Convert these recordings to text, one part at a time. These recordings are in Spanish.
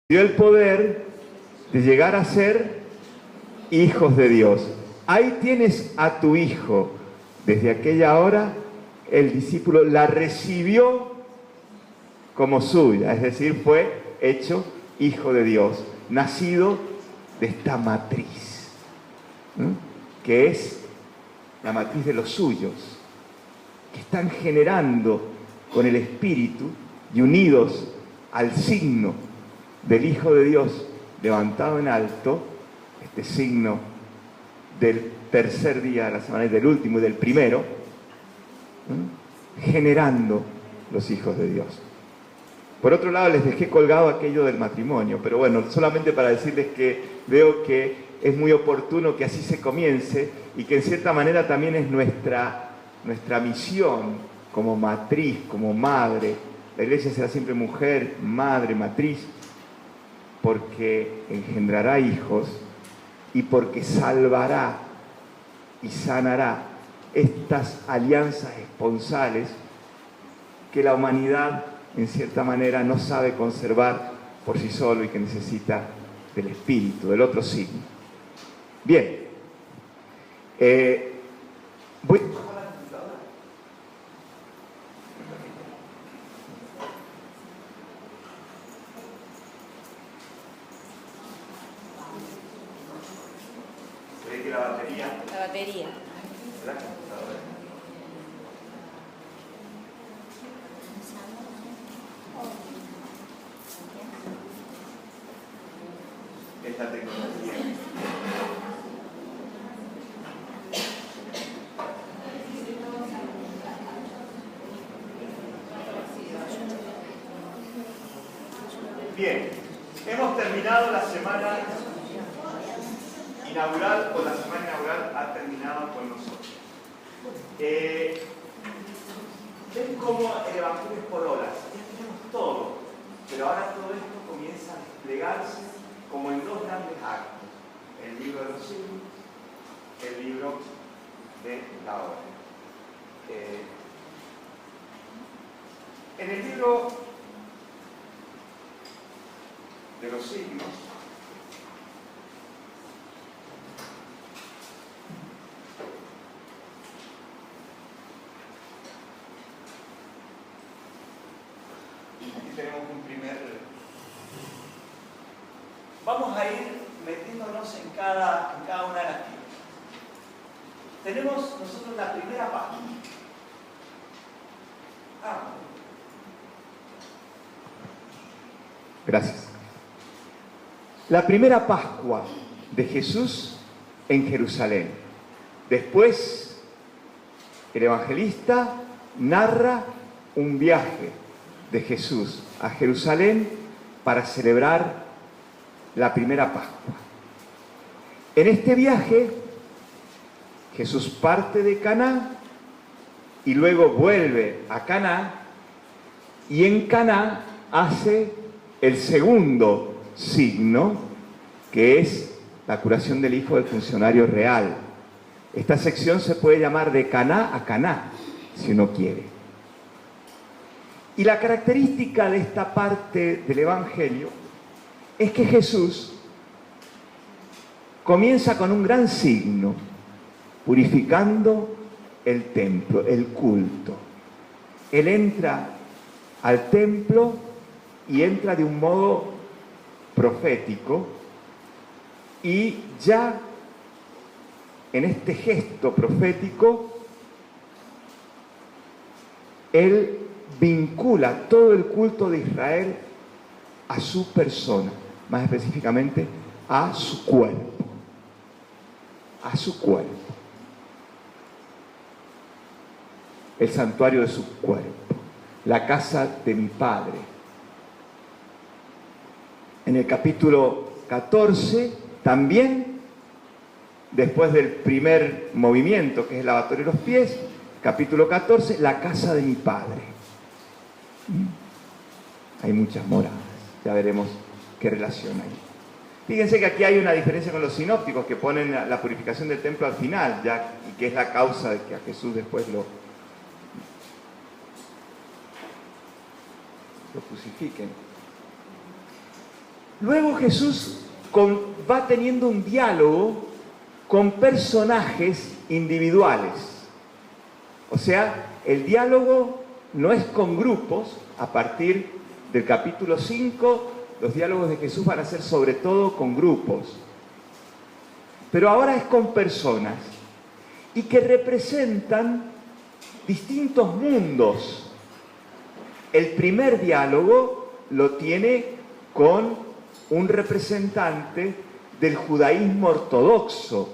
dio el poder de llegar a ser hijos de Dios. Ahí tienes a tu hijo. Desde aquella hora el discípulo la recibió como suya, es decir, fue hecho hijo de Dios, nacido de esta matriz, que es la matriz de los suyos, que están generando con el Espíritu y unidos al signo del Hijo de Dios levantado en alto, este signo del tercer día de la semana y del último y del primero, generando los hijos de Dios. Por otro lado, les dejé colgado aquello del matrimonio, pero bueno, solamente para decirles que veo que es muy oportuno que así se comience y que en cierta manera también es nuestra misión como matriz, como madre. La iglesia será siempre mujer, madre, matriz, porque engendrará hijos y porque salvará y sanará estas alianzas esponsales que la humanidad en cierta manera no sabe conservar por sí solo y que necesita del Espíritu, del otro signo. Bien, voy a bajar la computadora. ¿Se ve que la batería? La batería. La computadora. Esta tecnología. Bien, hemos terminado la semana inaugural, o la semana inaugural ha terminado con nosotros. Ven cómo el Evangelio es por olas, ya tenemos todo, pero ahora todo esto comienza a desplegarse como en dos grandes actos: el libro de los signos, el libro de la hora. En el libro de los signos, aquí tenemos un primer. Vamos a ir metiéndonos en cada una de las piezas. Tenemos nosotros la primera página. Gracias. La primera Pascua de Jesús en Jerusalén. Después, el evangelista narra un viaje de Jesús a Jerusalén para celebrar la primera Pascua. En este viaje, Jesús parte de Caná y luego vuelve a Caná, y en Caná hace el segundo signo, que es la curación del hijo del funcionario real. Esta sección se puede llamar de Caná a Caná, si uno quiere. Y la característica de esta parte del Evangelio es que Jesús comienza con un gran signo, purificando el templo, el culto. Él entra al templo y entra de un modo profético, y ya en este gesto profético él vincula todo el culto de Israel a su persona, más específicamente a su cuerpo, el santuario de su cuerpo, la casa de mi Padre. En el capítulo 14, también, después del primer movimiento, que es el lavatorio de los pies, capítulo 14, la casa de mi Padre. Hay muchas moradas, ya veremos qué relación hay. Fíjense que aquí hay una diferencia con los sinópticos, que ponen la purificación del templo al final, ya, y que es la causa de que a Jesús después lo crucifiquen. Luego Jesús va teniendo un diálogo con personajes individuales. O sea, el diálogo no es con grupos. A partir del capítulo 5, los diálogos de Jesús van a ser sobre todo con grupos. Pero ahora es con personas y que representan distintos mundos. El primer diálogo lo tiene con un representante del judaísmo ortodoxo.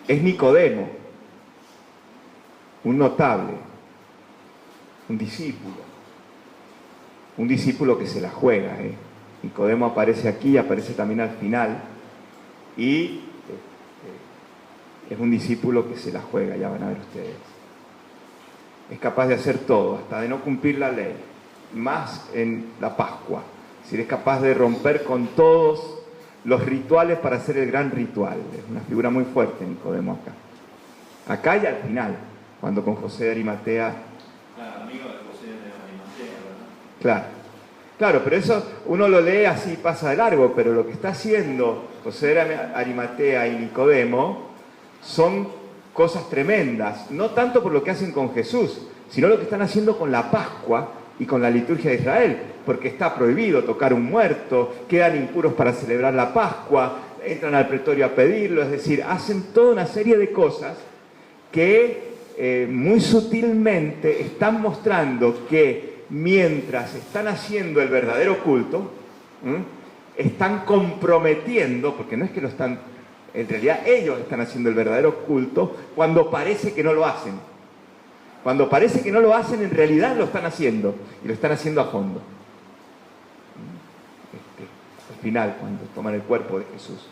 Es Nicodemo, un notable, un discípulo que se la juega. Nicodemo aparece aquí, aparece también al final, y es un discípulo que se la juega, ya van a ver ustedes. Es capaz de hacer todo, hasta de no cumplir la ley, más en la Pascua. Si es capaz de romper con todos los rituales para hacer el gran ritual. Es una figura muy fuerte Nicodemo acá. Acá y al final, cuando con José de Arimatea... Amigo de José de Arimatea, ¿verdad? Claro. Claro, pero eso uno lo lee así y pasa de largo, pero lo que está haciendo José de Arimatea y Nicodemo son cosas tremendas, no tanto por lo que hacen con Jesús, sino lo que están haciendo con la Pascua y con la liturgia de Israel, porque está prohibido tocar un muerto, quedan impuros para celebrar la Pascua, entran al pretorio a pedirlo, es decir, hacen toda una serie de cosas que muy sutilmente están mostrando que mientras están haciendo el verdadero culto, están comprometiendo, porque no es que lo están, en realidad ellos están haciendo el verdadero culto cuando parece que no lo hacen. Cuando parece que no lo hacen, en realidad lo están haciendo, y lo están haciendo a fondo. Al final, cuando toman el cuerpo de Jesús.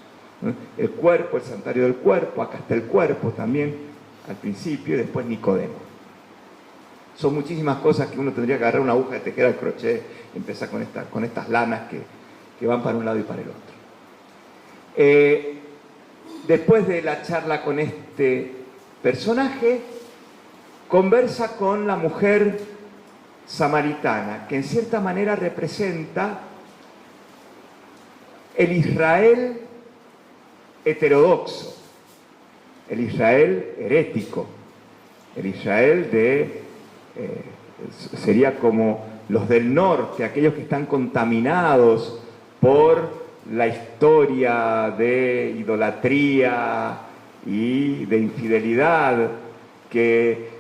El cuerpo, el santuario del cuerpo, acá está el cuerpo también, al principio, y después Nicodemo. Son muchísimas cosas que uno tendría que agarrar una aguja de tejer al crochet y empezar con estas lanas que van para un lado y para el otro. Después de la charla con este personaje, conversa con la mujer samaritana, que en cierta manera representa el Israel heterodoxo, el Israel herético, el Israel sería como los del norte, aquellos que están contaminados por la historia de idolatría y de infidelidad, que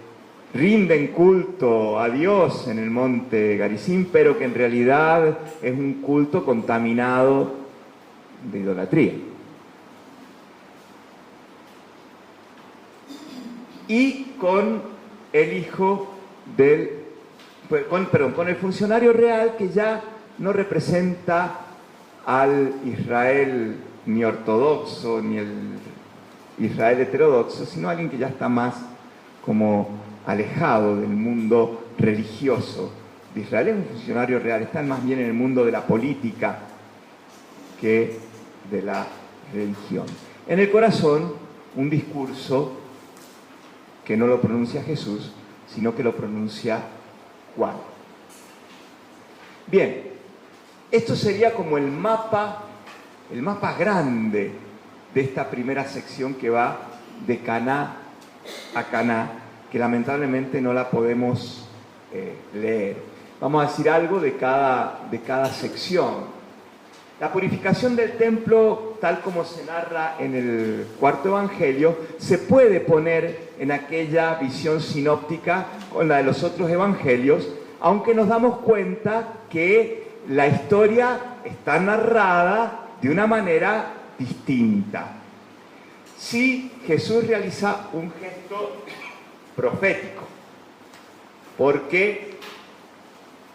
rinden culto a Dios en el monte Garizim, pero que en realidad es un culto contaminado de idolatría. Y con el hijo con el funcionario real, que ya no representa al Israel ni ortodoxo ni el Israel heterodoxo, sino alguien que ya está más como alejado del mundo religioso de Israel. Es un funcionario real, está más bien en el mundo de la política que de la religión. En el corazón, un discurso que no lo pronuncia Jesús, sino que lo pronuncia Juan. Bien, esto sería como el mapa grande de esta primera sección que va de Caná a Caná, que lamentablemente no la podemos leer. Vamos a decir algo de cada sección. La purificación del templo, tal como se narra en el cuarto evangelio, se puede poner en aquella visión sinóptica con la de los otros evangelios, aunque nos damos cuenta que la historia está narrada de una manera distinta. Sí, Jesús realiza un gesto profético, porque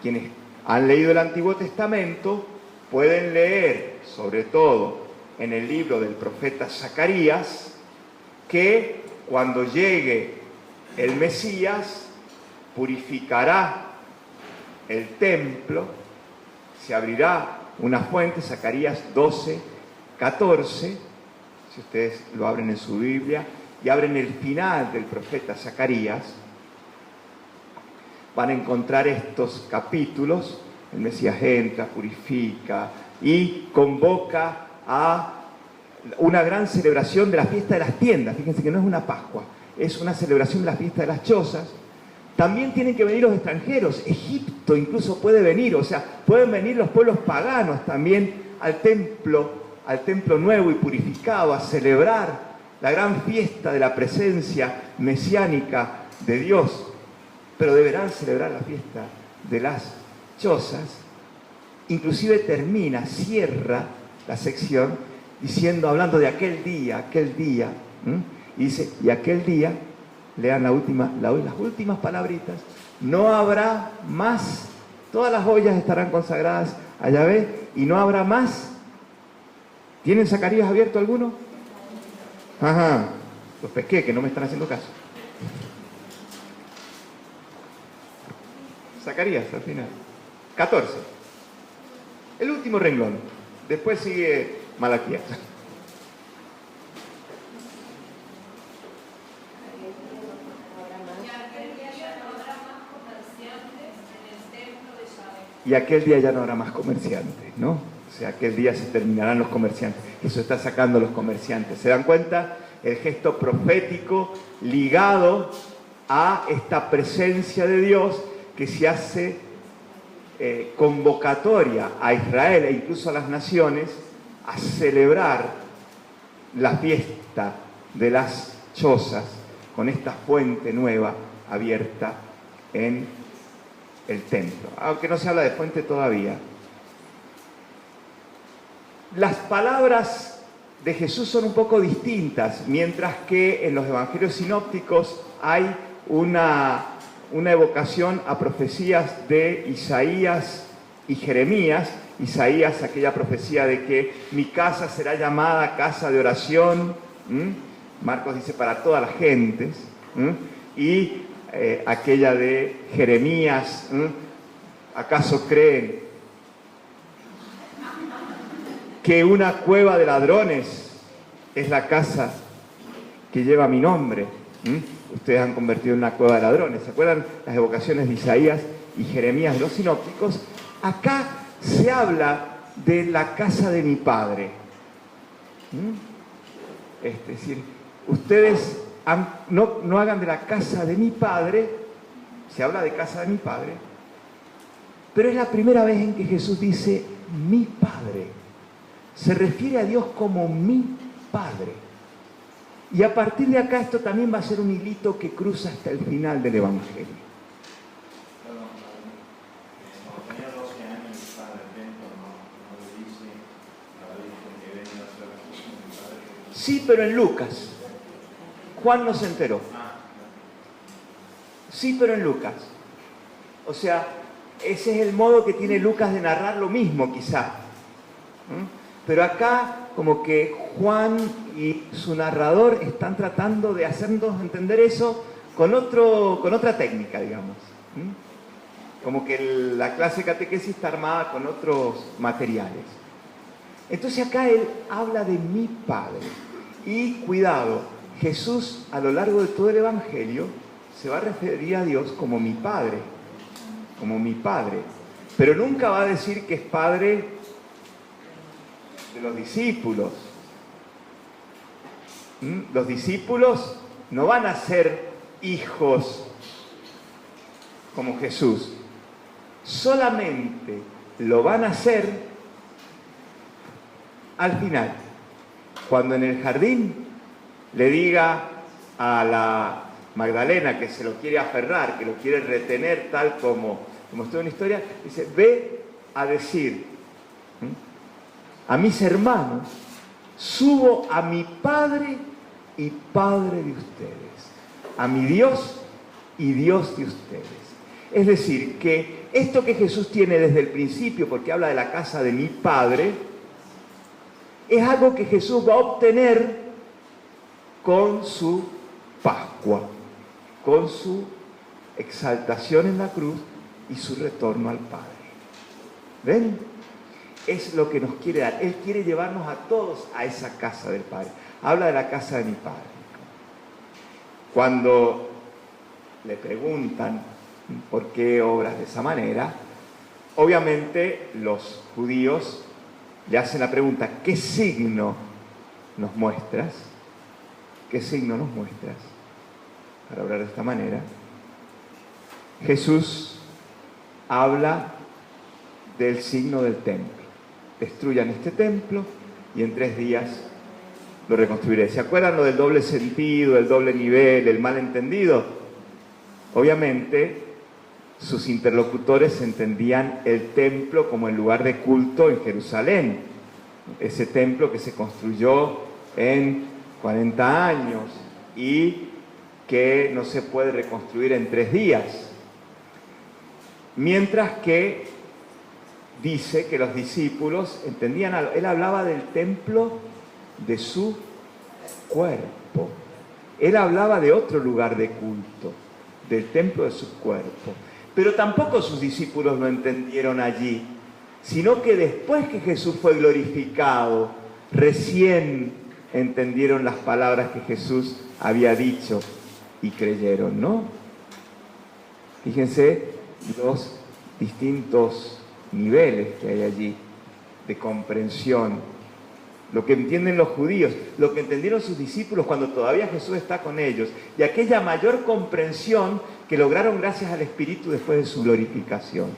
quienes han leído el Antiguo Testamento pueden leer, sobre todo en el libro del profeta Zacarías, que cuando llegue el Mesías purificará el templo, se abrirá una fuente, Zacarías 12, 14, si ustedes lo abren en su Biblia, y abren el final del profeta Zacarías, van a encontrar estos capítulos. El Mesías entra, purifica y convoca a una gran celebración de la fiesta de las tiendas. Fíjense que no es una Pascua, es una celebración de la fiesta de las chozas. También tienen que venir los extranjeros. Egipto incluso puede venir, o sea, pueden venir los pueblos paganos también al templo nuevo y purificado, a celebrar la gran fiesta de la presencia mesiánica de Dios. Pero deberán celebrar la fiesta de las chozas. Inclusive cierra la sección diciendo, hablando de aquel día, y dice, y aquel día, lean las últimas palabritas, no habrá más, todas las ollas estarán consagradas a Yahvé, y no habrá más. ¿Tienen Zacarías abierto alguno? Ajá, los pesqué, que no me están haciendo caso. Zacarías, al final. 14. El último renglón. Después sigue Malaquías. Y aquel día ya no habrá más comerciantes, ¿no? O sea, aquel día se terminarán los comerciantes. Eso está sacando los comerciantes. ¿Se dan cuenta? El gesto profético ligado a esta presencia de Dios que se hace convocatoria a Israel e incluso a las naciones a celebrar la fiesta de las chozas con esta fuente nueva abierta en el templo. Aunque no se habla de fuente todavía. Las palabras de Jesús son un poco distintas, mientras que en los evangelios sinópticos hay una evocación a profecías de Isaías y Jeremías. Isaías, aquella profecía de que mi casa será llamada casa de oración, Marcos dice para todas las gentes, y aquella de Jeremías, ¿acaso creen que una cueva de ladrones es la casa que lleva mi nombre? Ustedes han convertido en una cueva de ladrones. ¿Se acuerdan las evocaciones de Isaías y Jeremías de los sinópticos? Acá se habla de la casa de mi padre. Es decir, ustedes no hagan de la casa de mi padre, se habla de casa de mi padre, pero es la primera vez en que Jesús dice mi padre. Se refiere a Dios como mi padre. Y a partir de acá esto también va a ser un hilito que cruza hasta el final del Evangelio. Cuando tenía 12 años estaba en el templo, no le dice a la Virgen que venga a hacer la cosa de mi padre. Sí, pero en Lucas. Juan no se enteró. Sí, pero en Lucas. O sea, ese es el modo que tiene Lucas de narrar lo mismo, quizá. Pero acá, como que Juan y su narrador están tratando de hacernos entender eso con otra técnica, digamos. Como que la clase de catequesis está armada con otros materiales. Entonces acá él habla de mi Padre. Y cuidado, Jesús a lo largo de todo el Evangelio se va a referir a Dios como mi Padre. Como mi Padre. Pero nunca va a decir que es Padre de los discípulos. Los discípulos no van a ser hijos como Jesús. Solamente lo van a hacer al final, cuando en el jardín le diga a la Magdalena que se lo quiere aferrar, que lo quiere retener tal como estuvo en la historia, dice, ve a decir a mis hermanos, subo a mi Padre y Padre de ustedes, a mi Dios y Dios de ustedes. Es decir, que esto que Jesús tiene desde el principio, porque habla de la casa de mi Padre, es algo que Jesús va a obtener con su Pascua, con su exaltación en la cruz y su retorno al Padre. ¿Ven? Es lo que nos quiere dar. Él quiere llevarnos a todos a esa casa del Padre. Habla de la casa de mi Padre. Cuando le preguntan ¿Por qué obras de esa manera? Obviamente los judíos le hacen la pregunta, ¿qué signo nos muestras? ¿Qué signo nos muestras? Para hablar de esta manera, Jesús habla del signo del templo. Destruyan este templo y en 3 días lo reconstruiré. ¿Se acuerdan lo del doble sentido, el doble nivel, el malentendido? Obviamente, sus interlocutores entendían el templo como el lugar de culto en Jerusalén. Ese templo que se construyó en 40 años y que no se puede reconstruir en 3 días. Mientras que dice que los discípulos entendían algo. Él hablaba del templo de su cuerpo. Él hablaba de otro lugar de culto, del templo de su cuerpo. Pero tampoco sus discípulos lo entendieron allí, sino que después que Jesús fue glorificado, recién entendieron las palabras que Jesús había dicho y creyeron, ¿no? Fíjense los distintos niveles que hay allí de comprensión. Lo que entienden los judíos, lo que entendieron sus discípulos cuando todavía Jesús está con ellos, y aquella mayor comprensión que lograron gracias al Espíritu después de su glorificación.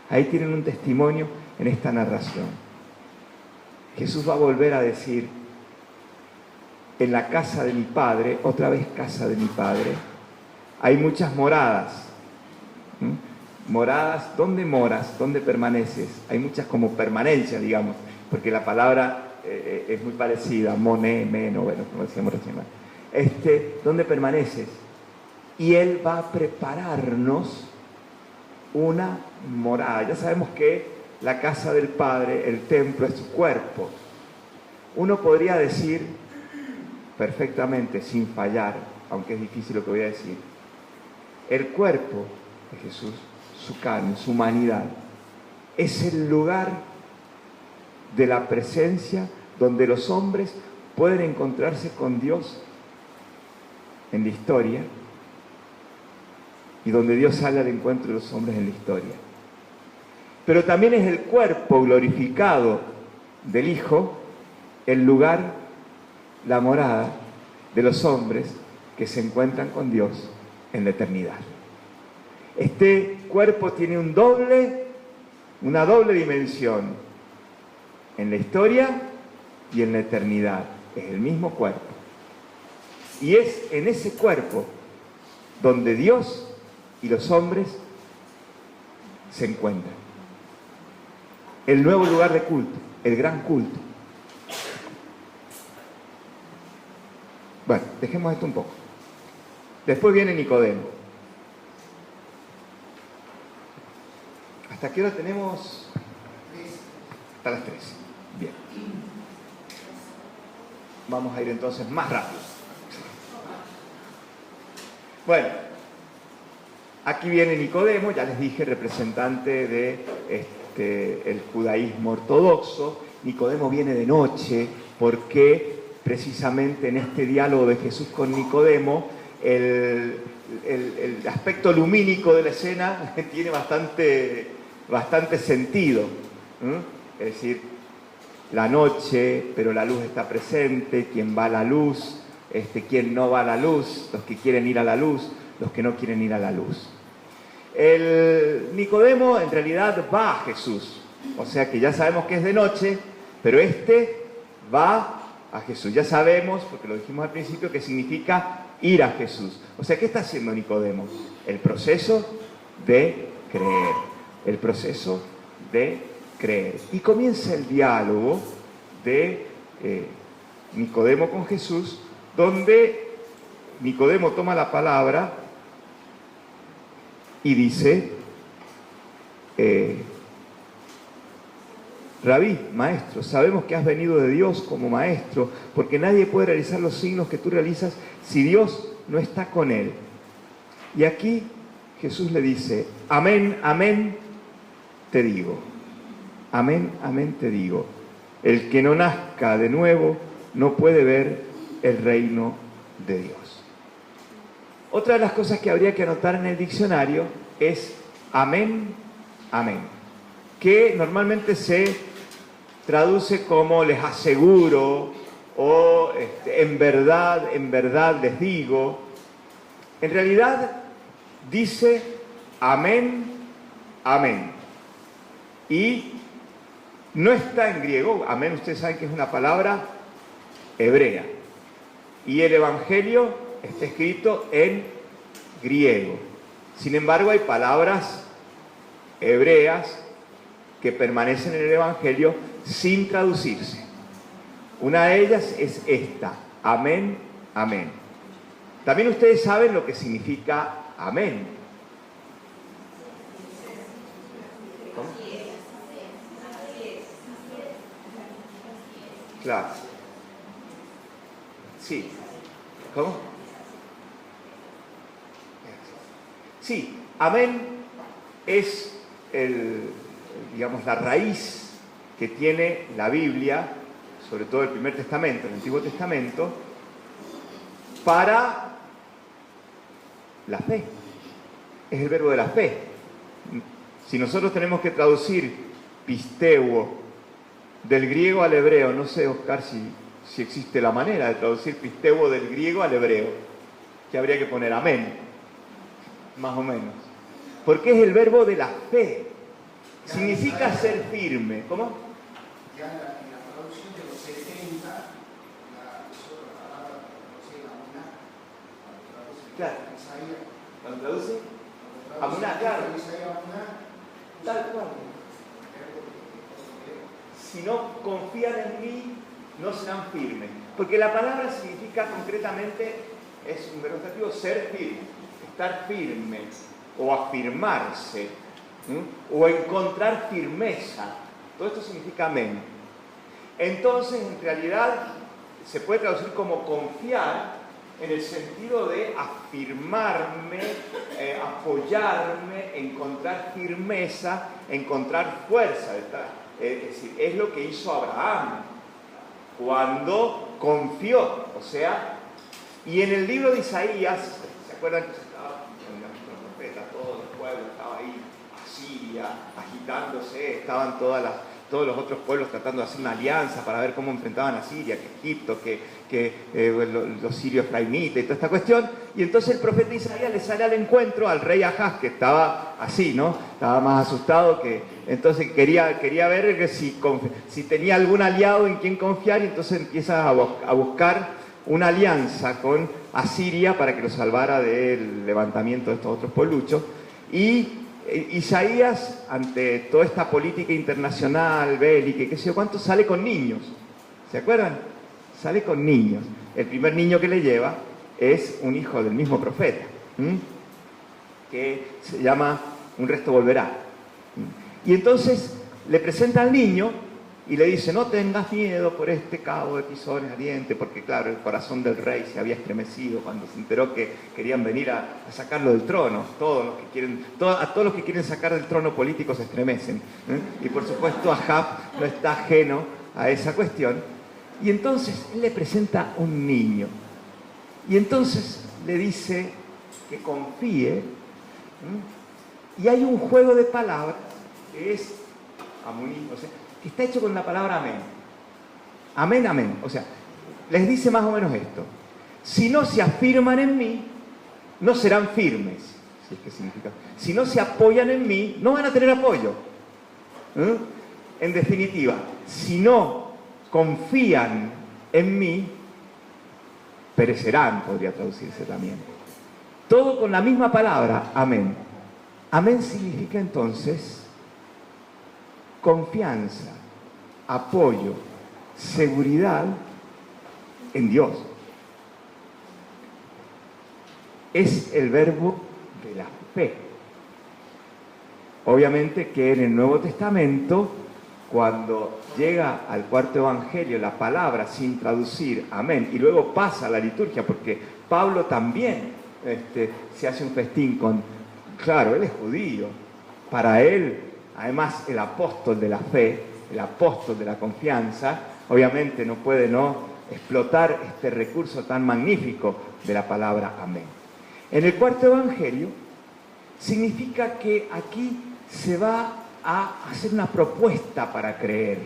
Ahí tienen un testimonio en esta narración. Jesús va a volver a decir, en la casa de mi Padre, otra vez casa de mi Padre, hay muchas moradas. Moradas, ¿dónde moras? ¿Dónde permaneces? Hay muchas como permanencia, digamos, porque la palabra es muy parecida, moné, meno, bueno, como decíamos recién. ¿Dónde permaneces? Y Él va a prepararnos una morada. Ya sabemos que la casa del Padre, el templo, es su cuerpo. Uno podría decir perfectamente, sin fallar, aunque es difícil lo que voy a decir, el cuerpo de Jesús, su carne, su humanidad, es el lugar de la presencia donde los hombres pueden encontrarse con Dios en la historia y donde Dios sale al encuentro de los hombres en la historia. Pero también es el cuerpo glorificado del Hijo, el lugar, la morada de los hombres que se encuentran con Dios en la eternidad. Este cuerpo tiene una doble dimensión en la historia y en la eternidad. Es el mismo cuerpo. Y es en ese cuerpo donde Dios y los hombres se encuentran. El nuevo lugar de culto, el gran culto. Bueno, dejemos esto un poco. Después viene Nicodemo. ¿Hasta qué hora tenemos? Hasta las 3. Bien. Vamos a ir entonces más rápido. Bueno, aquí viene Nicodemo, ya les dije, representante de el judaísmo ortodoxo. Nicodemo viene de noche porque precisamente en este diálogo de Jesús con Nicodemo, el aspecto lumínico de la escena tiene bastante sentido. Es decir, la noche, pero la luz está presente, quien va a la luz, quien no va a la luz, los que quieren ir a la luz, los que no quieren ir a la luz. El Nicodemo en realidad va a Jesús, o sea que ya sabemos que es de noche, pero va a Jesús. Ya sabemos, porque lo dijimos al principio, que significa ir a Jesús. O sea, ¿qué está haciendo Nicodemo? El proceso de creer. El proceso de creer. Y comienza el diálogo de Nicodemo con Jesús, donde Nicodemo toma la palabra y dice, Rabí, maestro, sabemos que has venido de Dios como maestro, porque nadie puede realizar los signos que tú realizas si Dios no está con él. Y aquí Jesús le dice, amén, amén, te digo. Amén, amén, te digo. El que no nazca de nuevo no puede ver el reino de Dios. Otra de las cosas que habría que anotar en el diccionario es amén, amén, que normalmente se traduce como les aseguro o en verdad les digo. En realidad dice amén, amén. Y no está en griego, amén, ustedes saben que es una palabra hebrea. Y el Evangelio está escrito en griego. Sin embargo, hay palabras hebreas que permanecen en el Evangelio sin traducirse. Una de ellas es esta, amén, amén. También ustedes saben lo que significa amén. ¿Cómo? Claro. Sí. ¿Cómo? Sí, amén es digamos, la raíz que tiene la Biblia, sobre todo el Primer Testamento, el Antiguo Testamento, para la fe. Es el verbo de la fe. Si nosotros tenemos que traducir pisteuo del griego al hebreo, no sé, Oscar, si existe la manera de traducir pisteuo del griego al hebreo, que habría que poner amén, más o menos. Porque es el verbo de la fe. Significa ser firme. ¿Cómo? Ya en la traducción de los 70, la palabra claro. ¿Cuando traduce? Amuná, claro. Tal cual. Si no confían en mí, no serán firmes. Porque la palabra significa concretamente, es un verbo adjetivo, ser firme, estar firme, o afirmarse, o encontrar firmeza. Todo esto significa amén. Entonces, en realidad, se puede traducir como confiar, en el sentido de afirmarme, apoyarme, encontrar firmeza, encontrar fuerza. Es decir, es lo que hizo Abraham cuando confió. O sea, y en el libro de Isaías, ¿se acuerdan que estaba los profetas, todo el pueblo estaba ahí, Asiria, agitándose, estaban todos los otros pueblos tratando de hacer una alianza para ver cómo enfrentaban a Siria, que Egipto, los sirios efraimitas y toda esta cuestión. Y entonces el profeta Isaías le sale al encuentro al rey Ahaz, que estaba así, ¿no? Estaba más asustado que... Entonces quería ver que si tenía algún aliado en quien confiar, y entonces empieza a buscar una alianza con Asiria para que lo salvara del levantamiento de estos otros puebluchos. Y Isaías, ante toda esta política internacional, bélica, qué sé yo cuánto, sale con niños. ¿Se acuerdan? Sale con niños. El primer niño que le lleva es un hijo del mismo profeta, que se llama Un resto volverá. Y entonces le presenta al niño y le dice, no tengas miedo por este cabo de tizones ardiente, porque claro, el corazón del rey se había estremecido cuando se enteró que querían venir a sacarlo del trono. A todos los que quieren sacar del trono político se estremecen. Y por supuesto Ahab no está ajeno a esa cuestión. Y entonces él le presenta un niño. Y entonces le dice que confíe. Y hay un juego de palabras que es amuní, o sea, que está hecho con la palabra amén. Amén, amén. O sea, les dice más o menos esto. Si no se afirman en mí, no serán firmes. Si es que significa. Si no se apoyan en mí, no van a tener apoyo. En definitiva, si no confían en mí, perecerán, podría traducirse también. Todo con la misma palabra, amén. Amén significa entonces confianza, apoyo, seguridad en Dios. Es el verbo de la fe. Obviamente que en el Nuevo Testamento, cuando llega al cuarto evangelio la palabra sin traducir, amén, y luego pasa a la liturgia, porque Pablo también se hace un festín con, claro, él es judío, para él, además el apóstol de la fe, el apóstol de la confianza, obviamente no puede no explotar este recurso tan magnífico de la palabra amén. En el cuarto evangelio significa que aquí se va a hacer una propuesta para creer.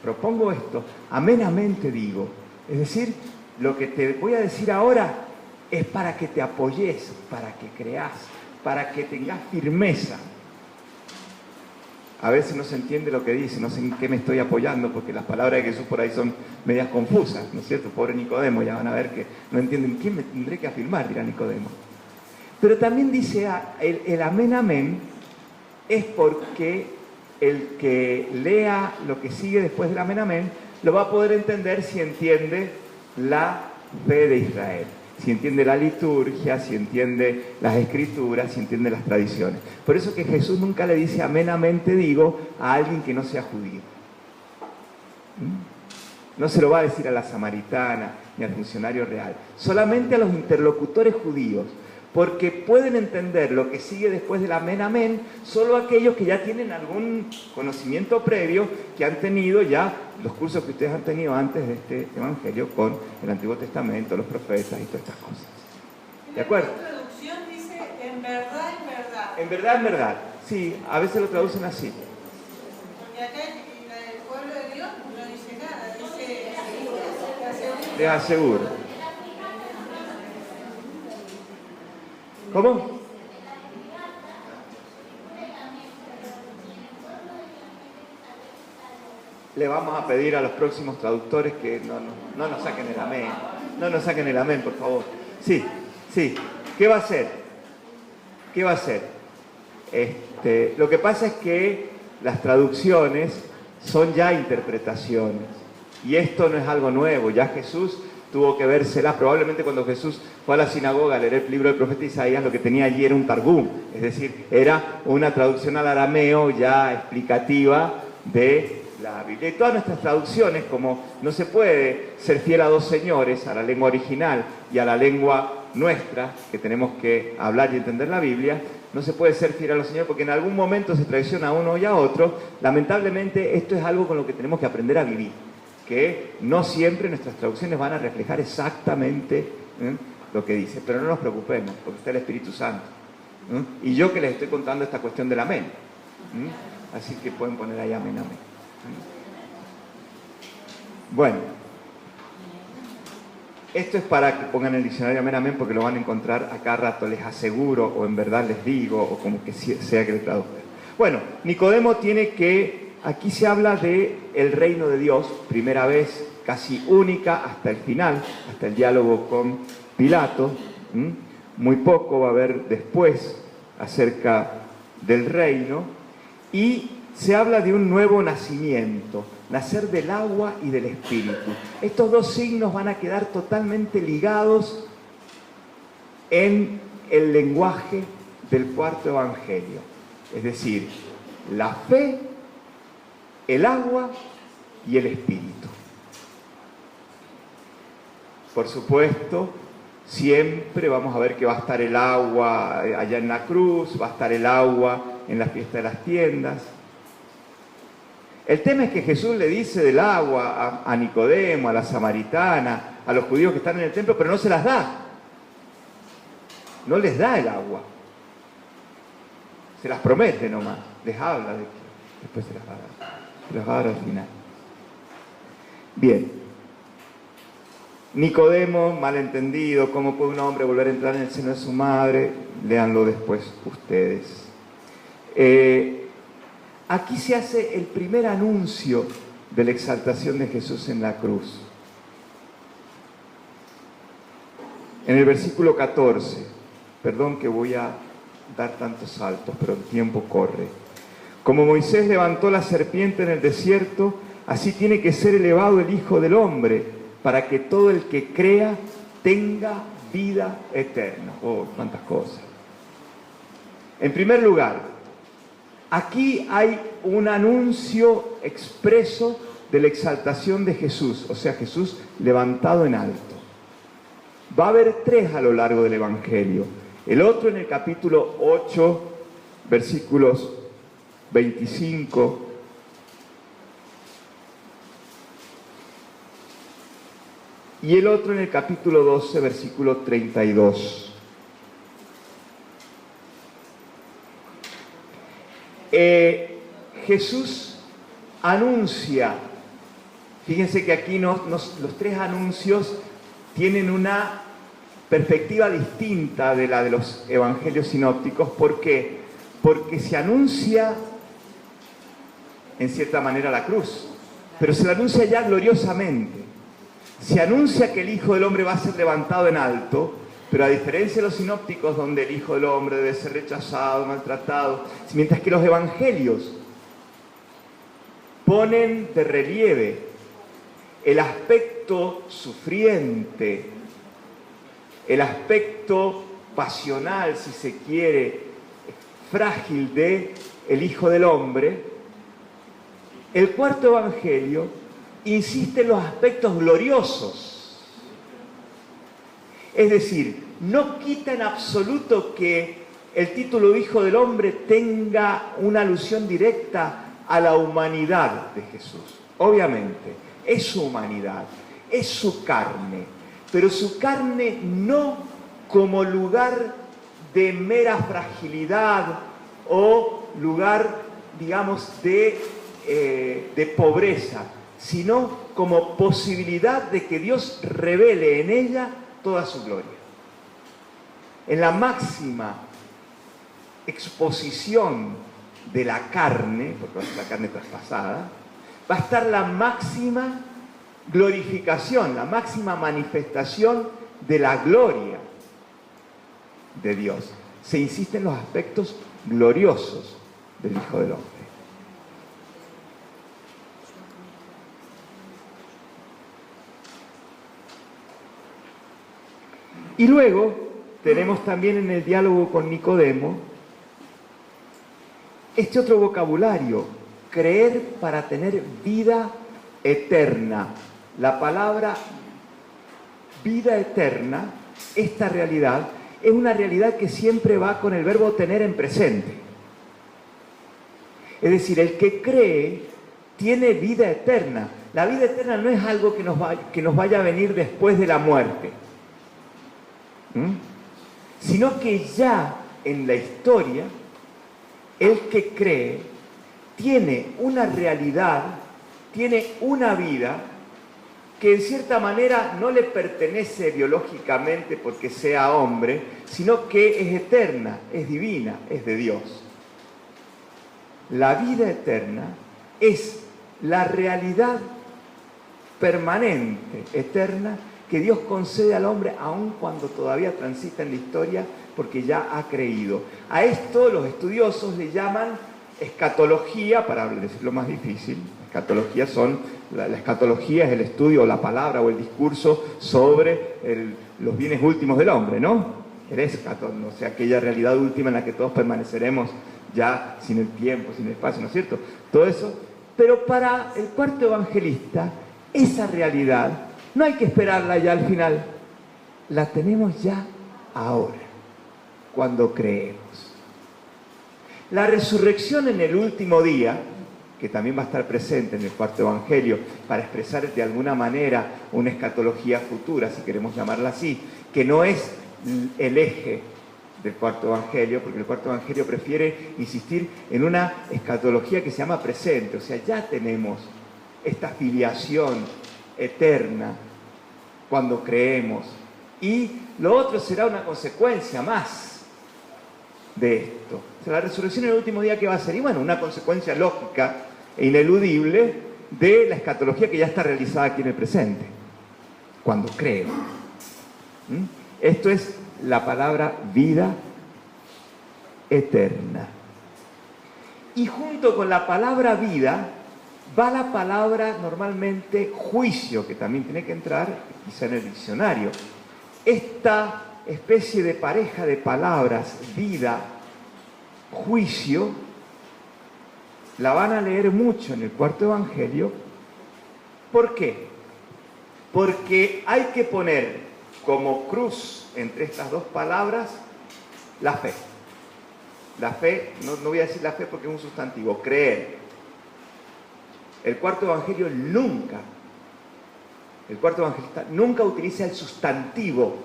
Propongo esto, amenamente digo. Es decir, lo que te voy a decir ahora es para que te apoyes, para que creas, para que tengas firmeza. A veces no se entiende lo que dice, no sé en qué me estoy apoyando, porque las palabras de Jesús por ahí son medias confusas, ¿no es cierto? Pobre Nicodemo, ya van a ver que no entienden quién me tendré que afirmar, dirá Nicodemo. Pero también dice el amén, amén, es porque el que lea lo que sigue después del amén, amén, lo va a poder entender si entiende la fe de Israel, si entiende la liturgia, si entiende las escrituras, si entiende las tradiciones. Por eso que Jesús nunca le dice amén, amén, te digo, a alguien que no sea judío. No se lo va a decir a la samaritana ni al funcionario real, solamente a los interlocutores judíos, porque pueden entender lo que sigue después del amén, amén, solo aquellos que ya tienen algún conocimiento previo, que han tenido ya los cursos que ustedes han tenido antes de este evangelio con el Antiguo Testamento, los profetas y todas estas cosas. ¿De acuerdo? La traducción dice en verdad, en verdad. En verdad, en verdad. Sí, a veces lo traducen así. Porque acá el pueblo de Dios no dice nada, dice te aseguro. Les aseguro. ¿Cómo? Le vamos a pedir a los próximos traductores que no nos saquen el amén. No nos saquen el amén, por favor. Sí, sí. ¿Qué va a hacer? ¿Qué va a hacer? Lo que pasa es que las traducciones son ya interpretaciones. Y esto no es algo nuevo. Ya Jesús tuvo que vérselas. Probablemente cuando Jesús fue a la sinagoga a leer el libro del profeta Isaías, lo que tenía allí era un targum, es decir, era una traducción al arameo ya explicativa de la Biblia. Y todas nuestras traducciones, como no se puede ser fiel a dos señores, a la lengua original y a la lengua nuestra, que tenemos que hablar y entender la Biblia, no se puede ser fiel a los señores porque en algún momento se traiciona a uno y a otro. Lamentablemente esto es algo con lo que tenemos que aprender a vivir, que no siempre nuestras traducciones van a reflejar exactamente lo que dice, pero no nos preocupemos, porque está el Espíritu Santo. Y yo que les estoy contando esta cuestión del amén. Así que pueden poner ahí amén, amén. Bueno, esto es para que pongan el diccionario amén, amén, porque lo van a encontrar a cada rato, les aseguro, o en verdad les digo, o como que sea que le traduzcan. Bueno, Nicodemo tiene que... Aquí se habla de el reino de Dios, primera vez, casi única, hasta el final, hasta el diálogo con Pilato. Muy poco va a haber después acerca del reino. Y se habla de un nuevo nacimiento, nacer del agua y del espíritu. Estos dos signos van a quedar totalmente ligados en el lenguaje del cuarto evangelio. Es decir, la fe, el agua y el espíritu. Por supuesto, siempre vamos a ver que va a estar el agua allá en la cruz, va a estar el agua en la fiesta de las tiendas. El tema es que Jesús le dice del agua a Nicodemo, a la samaritana, a los judíos que están en el templo, pero no se las da. No les da el agua. Se las promete nomás, les habla de que después se las va a dar. Se las va a dar al final. Bien. Nicodemo, malentendido, ¿cómo puede un hombre volver a entrar en el seno de su madre? Léanlo después ustedes. Aquí se hace el primer anuncio de la exaltación de Jesús en la cruz. En el versículo 14, perdón que voy a dar tantos saltos, pero el tiempo corre. Como Moisés levantó la serpiente en el desierto, así tiene que ser elevado el Hijo del Hombre, para que todo el que crea tenga vida eterna. Oh, cuántas cosas. En primer lugar, aquí hay un anuncio expreso de la exaltación de Jesús, o sea, Jesús levantado en alto. Va a haber tres a lo largo del Evangelio. El otro en el capítulo 8, versículos 25. Y el otro en el capítulo 12, versículo 32. Jesús anuncia, fíjense que aquí los tres anuncios tienen una perspectiva distinta de la de los evangelios sinópticos. ¿Por qué? Porque se anuncia en cierta manera la cruz, pero se la anuncia ya gloriosamente. Se anuncia que el Hijo del Hombre va a ser levantado en alto, pero a diferencia de los sinópticos, donde el Hijo del Hombre debe ser rechazado, maltratado, mientras que los evangelios ponen de relieve el aspecto sufriente, el aspecto pasional, si se quiere, frágil de el Hijo del Hombre, el cuarto evangelio insiste en los aspectos gloriosos. Es decir, no quita en absoluto que el título de Hijo del Hombre tenga una alusión directa a la humanidad de Jesús. Obviamente, es su humanidad, es su carne, pero su carne no como lugar de mera fragilidad o lugar, digamos, de pobreza, sino como posibilidad de que Dios revele en ella toda su gloria. En la máxima exposición de la carne, porque va a ser la carne traspasada, va a estar la máxima glorificación, la máxima manifestación de la gloria de Dios. Se insiste en los aspectos gloriosos del Hijo del Hombre. Y luego tenemos también en el diálogo con Nicodemo este otro vocabulario, creer para tener vida eterna. La palabra vida eterna, esta realidad, es una realidad que siempre va con el verbo tener en presente. Es decir, el que cree tiene vida eterna. La vida eterna no es algo que nos vaya a venir después de la muerte, sino que ya en la historia, el que cree tiene una realidad, tiene una vida que en cierta manera no le pertenece biológicamente porque sea hombre, sino que es eterna, es divina, es de Dios. La vida eterna es la realidad permanente, eterna, que Dios concede al hombre aun cuando todavía transita en la historia, porque ya ha creído. A esto los estudiosos le llaman escatología, para decirlo más difícil. La escatología es el estudio, la palabra o el discurso sobre los bienes últimos del hombre, ¿no? El escaton, o sea, aquella realidad última en la que todos permaneceremos ya sin el tiempo, sin el espacio, ¿no es cierto? Todo eso. Pero para el cuarto evangelista, esa realidad no hay que esperarla ya al final, la tenemos ya ahora, cuando creemos. La resurrección en el último día, que también va a estar presente en el cuarto evangelio, para expresar de alguna manera una escatología futura, si queremos llamarla así, que no es el eje del cuarto evangelio, porque el cuarto evangelio prefiere insistir en una escatología que se llama presente, o sea, ya tenemos esta filiación eterna cuando creemos, y lo otro será una consecuencia más de esto. O sea, la resurrección en el último día, ¿qué va a ser? Y bueno, una consecuencia lógica e ineludible de la escatología que ya está realizada aquí en el presente, cuando creo. Esto es la palabra vida eterna. Y junto con la palabra vida va la palabra normalmente juicio, que también tiene que entrar quizá en el diccionario. Esta especie de pareja de palabras, vida, juicio, la van a leer mucho en el cuarto evangelio. ¿Por qué? Porque hay que poner como cruz entre estas dos palabras la fe. La fe, no voy a decir la fe porque es un sustantivo, creer. El cuarto evangelio el cuarto evangelista nunca utiliza el sustantivo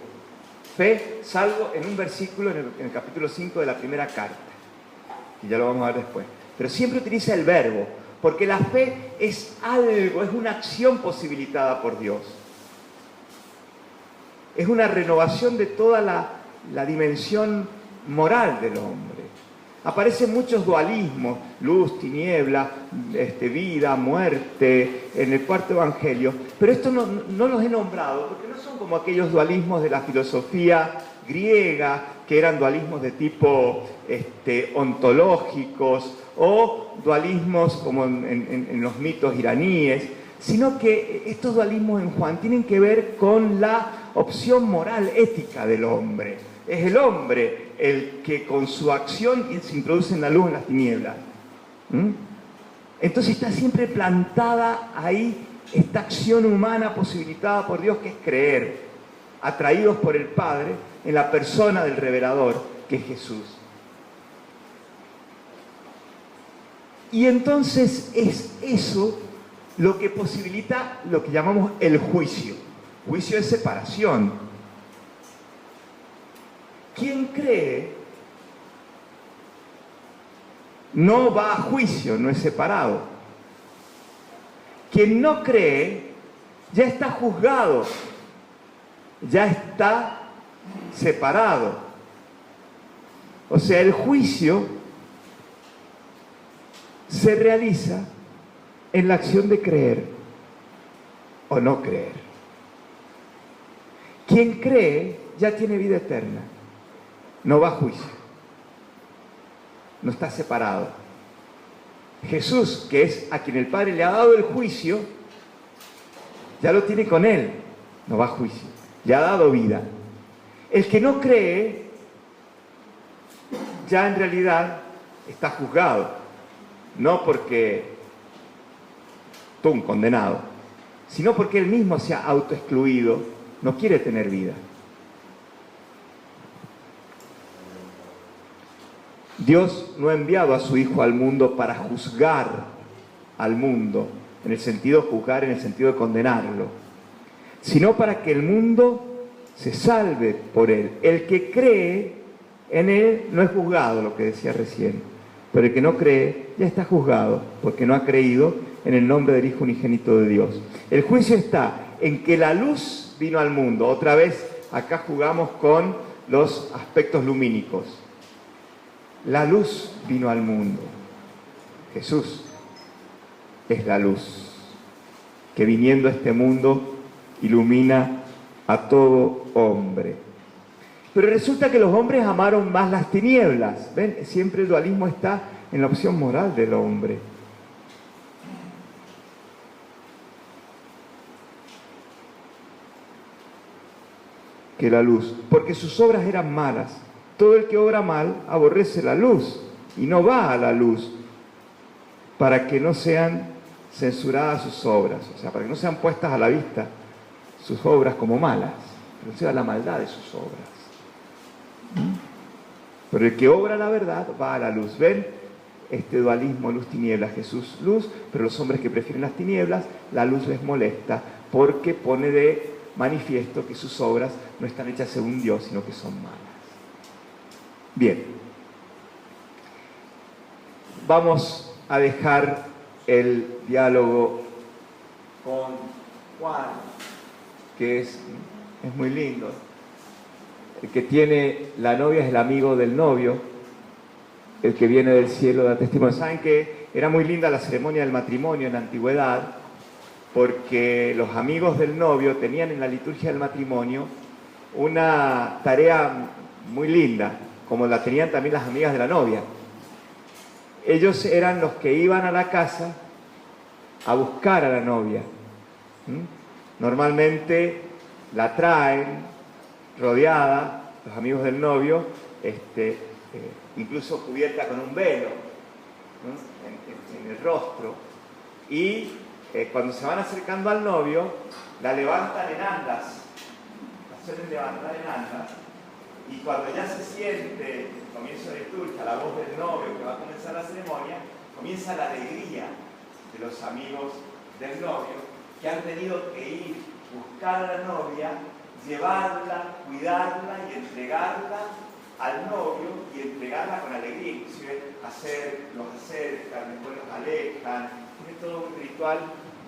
fe, salvo en un versículo en el capítulo 5 de la primera carta, que ya lo vamos a ver después. pero siempre utiliza el verbo, porque la fe es algo, es una acción posibilitada por Dios. Es una renovación de toda la dimensión moral del hombre. Aparecen muchos dualismos, luz, tiniebla, vida, muerte, en el cuarto evangelio, pero estos no los he nombrado porque no son como aquellos dualismos de la filosofía griega, que eran dualismos de tipo ontológicos, o dualismos como en los mitos iraníes, sino que estos dualismos en Juan tienen que ver con la opción moral, ética del hombre. Es el hombre el que con su acción se introduce en la luz, en las tinieblas. Entonces está siempre plantada ahí esta acción humana posibilitada por Dios, que es creer, atraídos por el Padre en la persona del revelador, que es Jesús. Y entonces es eso lo que posibilita lo que llamamos el juicio. Juicio es separación. Quien cree no va a juicio, no es separado. Quien no cree ya está juzgado, ya está separado. O sea, el juicio se realiza en la acción de creer o no creer. Quien cree ya tiene vida eterna, no va a juicio, no está separado. Jesús, que es a quien el Padre le ha dado el juicio, ya lo tiene con él, no va a juicio, le ha dado vida. El que no cree ya en realidad está juzgado, no porque un condenado, sino porque él mismo se ha autoexcluido, no quiere tener vida. Dios no ha enviado a su Hijo al mundo para juzgar al mundo, en el sentido de juzgar, en el sentido de condenarlo, sino para que el mundo se salve por él. El que cree en él no es juzgado, lo que decía recién, pero el que no cree ya está juzgado, porque no ha creído en el nombre del Hijo unigénito de Dios. El juicio está en que la luz vino al mundo. Otra vez, acá jugamos con los aspectos lumínicos. La luz vino al mundo. Jesús es la luz que viniendo a este mundo ilumina a todo hombre. Pero resulta que los hombres amaron más las tinieblas. ¿Ven? Siempre el dualismo está en la opción moral del hombre. Que la luz, porque sus obras eran malas. Todo el que obra mal aborrece la luz y no va a la luz, para que no sean censuradas sus obras, o sea, para que no sean puestas a la vista sus obras como malas, que no sea la maldad de sus obras. Pero el que obra la verdad va a la luz. ¿Ven? Este dualismo, luz-tinieblas, Jesús luz, pero los hombres que prefieren las tinieblas, la luz les molesta, porque pone de manifiesto que sus obras no están hechas según Dios, sino que son malas. Bien, vamos a dejar el diálogo con Juan, que es muy lindo. El que tiene la novia es el amigo del novio, el que viene del cielo da testimonio. ¿Saben que era muy linda la ceremonia del matrimonio en la antigüedad? Porque los amigos del novio tenían en la liturgia del matrimonio una tarea muy linda, como la tenían también las amigas de la novia. Ellos eran los que iban a la casa a buscar a la novia. Normalmente la traen rodeada, los amigos del novio, incluso cubierta con un velo, ¿no? en el rostro, y cuando se van acercando al novio, la levantan en andas, la suelen levantar en andas, y cuando ya se siente el comienzo de liturgia, la voz del novio que va a comenzar la ceremonia, comienza la alegría de los amigos del novio que han tenido que ir, buscar a la novia, llevarla, cuidarla y entregarla al novio y entregarla con alegría, inclusive los acercan, después los alejan. Es todo un ritual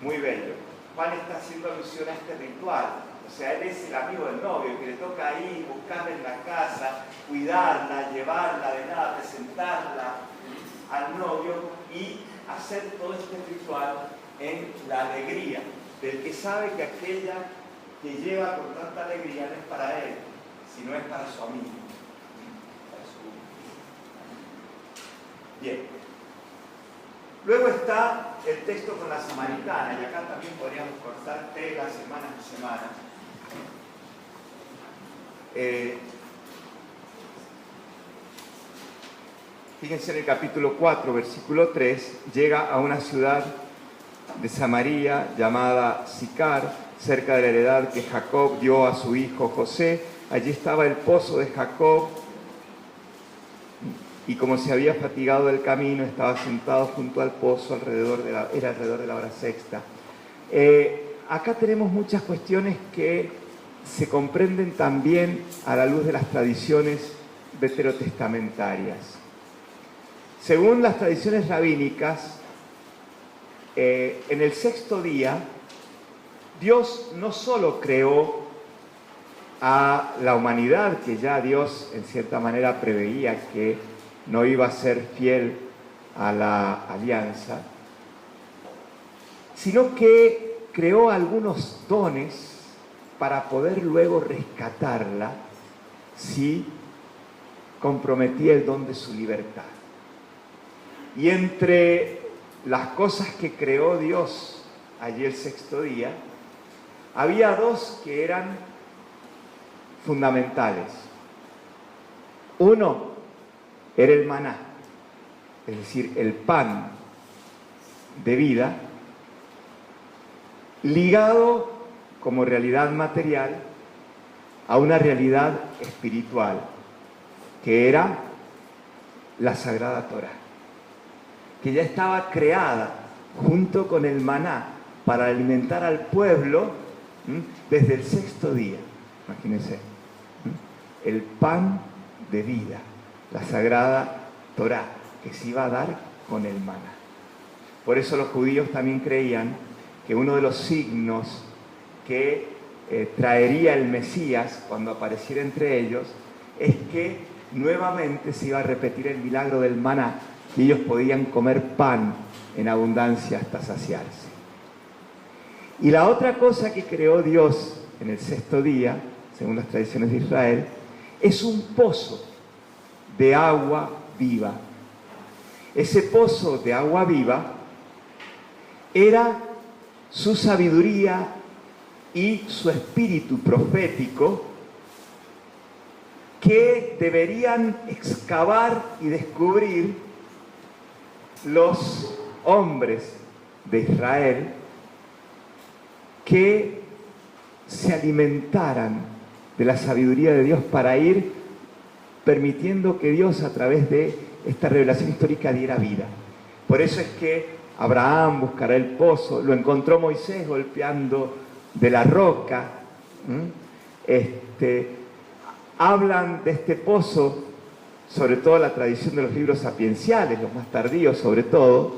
muy bello. Juan está haciendo alusión a este ritual. O sea, él es el amigo del novio, que le toca ir, buscarla en la casa, cuidarla, llevarla, de nada, presentarla al novio y hacer todo este ritual en la alegría del que sabe que aquella que lleva con tanta alegría no es para él, sino es para su amigo. Bien. Luego está el texto con la samaritana, y acá también podríamos cortar telas semanas y semanas. Fíjense en el capítulo 4, versículo 3, llega a una ciudad de Samaria llamada Sicar, cerca de la heredad que Jacob dio a su hijo José. Allí estaba el pozo de Jacob, y como se había fatigado del camino, estaba sentado junto al pozo, era alrededor de la hora sexta. Acá tenemos muchas cuestiones que se comprenden también a la luz de las tradiciones veterotestamentarias. Según las tradiciones rabínicas, en el sexto día, Dios no solo creó a la humanidad, que ya Dios en cierta manera preveía que no iba a ser fiel a la alianza, sino que creó algunos dones para poder luego rescatarla si comprometía el don de su libertad. Y entre las cosas que creó Dios allí el sexto día, había dos que eran fundamentales. Uno era el maná, es decir, el pan de vida, ligado como realidad material a una realidad espiritual, que era la Sagrada Torá, que ya estaba creada junto con el maná para alimentar al pueblo desde el sexto día. Imagínense, el pan de vida, la Sagrada Torá, que se iba a dar con el maná. Por eso los judíos también creían que uno de los signos que traería el Mesías cuando apareciera entre ellos es que nuevamente se iba a repetir el milagro del maná y ellos podían comer pan en abundancia hasta saciarse. Y la otra cosa que creó Dios en el sexto día, según las tradiciones de Israel, es un pozo de agua viva. Ese pozo de agua viva era su sabiduría y su espíritu profético, que deberían excavar y descubrir los hombres de Israel que se alimentaran de la sabiduría de Dios para ir permitiendo que Dios a través de esta revelación histórica diera vida. Por eso es que Abraham buscará el pozo, lo encontró Moisés golpeando de la roca. Hablan de este pozo, sobre todo la tradición de los libros sapienciales, los más tardíos sobre todo,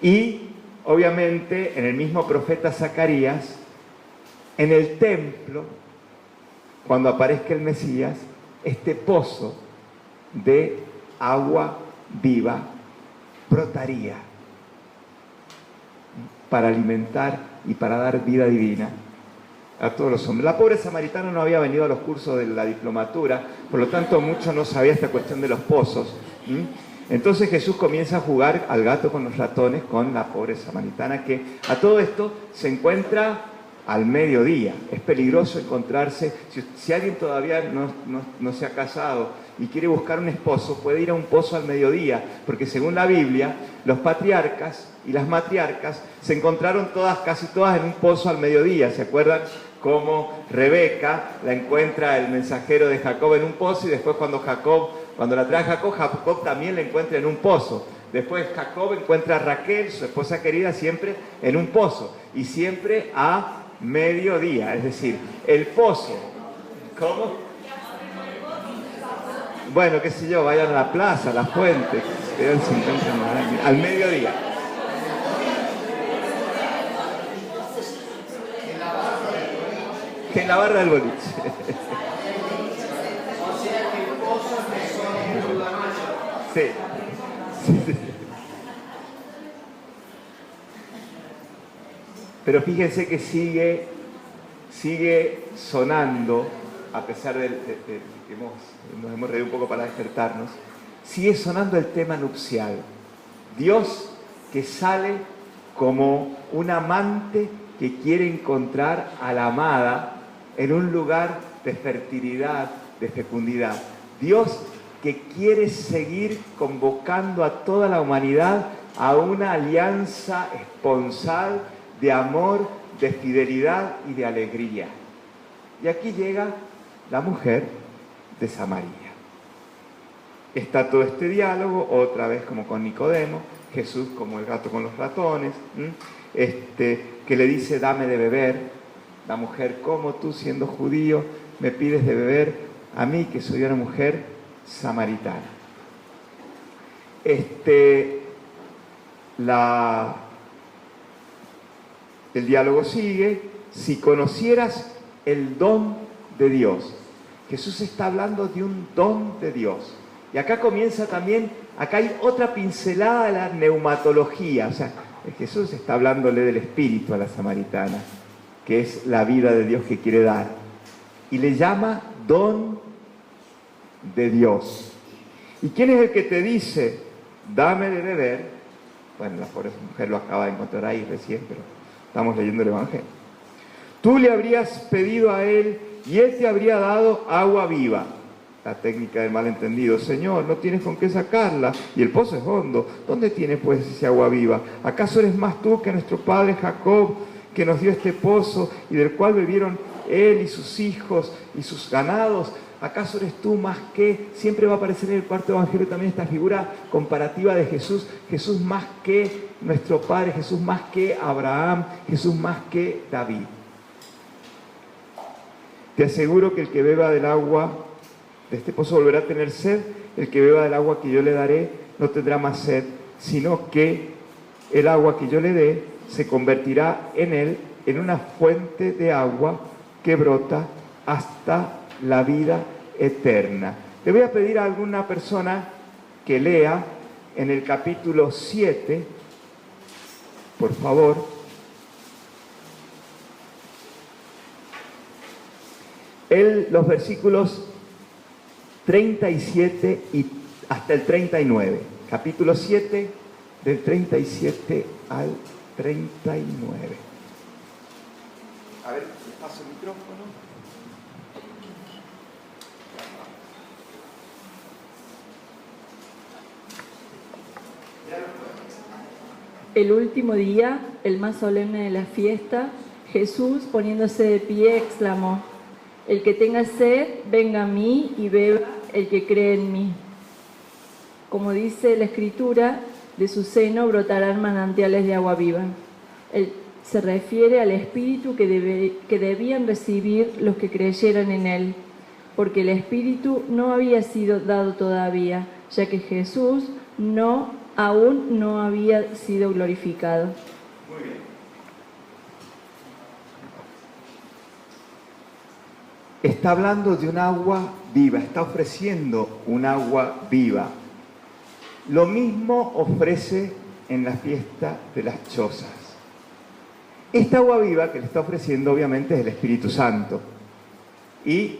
y obviamente en el mismo profeta Zacarías, en el templo, cuando aparezca el Mesías, este pozo de agua viva brotaría para alimentar y para dar vida divina a todos los hombres. La pobre samaritana no había venido a los cursos de la diplomatura, por lo tanto mucho no sabía esta cuestión de los pozos. Entonces Jesús comienza a jugar al gato con los ratones con la pobre samaritana, que a todo esto se encuentra al mediodía. Es peligroso encontrarse, si alguien todavía no se ha casado y quiere buscar un esposo, puede ir a un pozo al mediodía, porque según la Biblia, los patriarcas y las matriarcas se encontraron casi todas en un pozo al mediodía. ¿Se acuerdan cómo Rebeca la encuentra el mensajero de Jacob en un pozo, y después cuando la trae Jacob también la encuentra en un pozo? Después Jacob encuentra a Raquel, su esposa querida, siempre en un pozo, y siempre a mediodía, es decir, el pozo. ¿Cómo? Bueno, qué sé yo, vayan a la plaza, a la fuente, quedan 50 al mediodía. En la barra del boliche. O sea que cosas que son en la mayor. Sí. Sí. Pero fíjense que sigue sonando, a pesar de que nos hemos reído un poco para despertarnos, sigue sonando el tema nupcial. Dios que sale como un amante que quiere encontrar a la amada en un lugar de fertilidad, de fecundidad. Dios que quiere seguir convocando a toda la humanidad a una alianza esponsal de amor, de fidelidad y de alegría. Y aquí llega la mujer de Samaria. Está todo este diálogo, otra vez como con Nicodemo, Jesús como el gato con los ratones, que le dice, dame de beber. La mujer, ¿cómo tú siendo judío me pides de beber a mí que soy una mujer samaritana? El diálogo sigue. Si conocieras el don de Dios. Jesús está hablando de un don de Dios. Y acá comienza también, acá hay otra pincelada de la neumatología. O sea, Jesús está hablándole del espíritu a la samaritana, que es la vida de Dios que quiere dar. Y le llama don de Dios. ¿Y quién es el que te dice, dame de beber? Bueno, la pobre mujer lo acaba de encontrar ahí recién, pero estamos leyendo el Evangelio. Tú le habrías pedido a él y él te habría dado agua viva. La técnica del malentendido. Señor, no tienes con qué sacarla y el pozo es hondo. ¿Dónde tienes pues ese agua viva? ¿Acaso eres más tú que nuestro padre Jacob, que nos dio este pozo y del cual bebieron él y sus hijos y sus ganados? ¿Acaso eres tú más que? Siempre va a aparecer en el cuarto evangelio también esta figura comparativa de Jesús. Jesús más que nuestro Padre, Jesús más que Abraham, Jesús más que David. Te aseguro que el que beba del agua de este pozo volverá a tener sed. El que beba del agua que yo le daré no tendrá más sed, sino que el agua que yo le dé se convertirá en él en una fuente de agua que brota hasta la vida eterna. Le voy a pedir a alguna persona que lea en el capítulo 7, por favor, los versículos 37 y hasta el 39. Capítulo 7, del 37 al 39. A ver, le paso el micrófono. El último día, el más solemne de la fiesta, Jesús, poniéndose de pie, exclamó: el que tenga sed, venga a mí y beba el que cree en mí. Como dice la Escritura, de su seno brotarán manantiales de agua viva. Él se refiere al Espíritu que debían recibir los que creyeran en Él, porque el Espíritu no había sido dado todavía, ya que Jesús aún no había sido glorificado. Muy bien. Está hablando de un agua viva, está ofreciendo un agua viva. Lo mismo ofrece en la fiesta de las chozas. Esta agua viva que le está ofreciendo obviamente es el Espíritu Santo. Y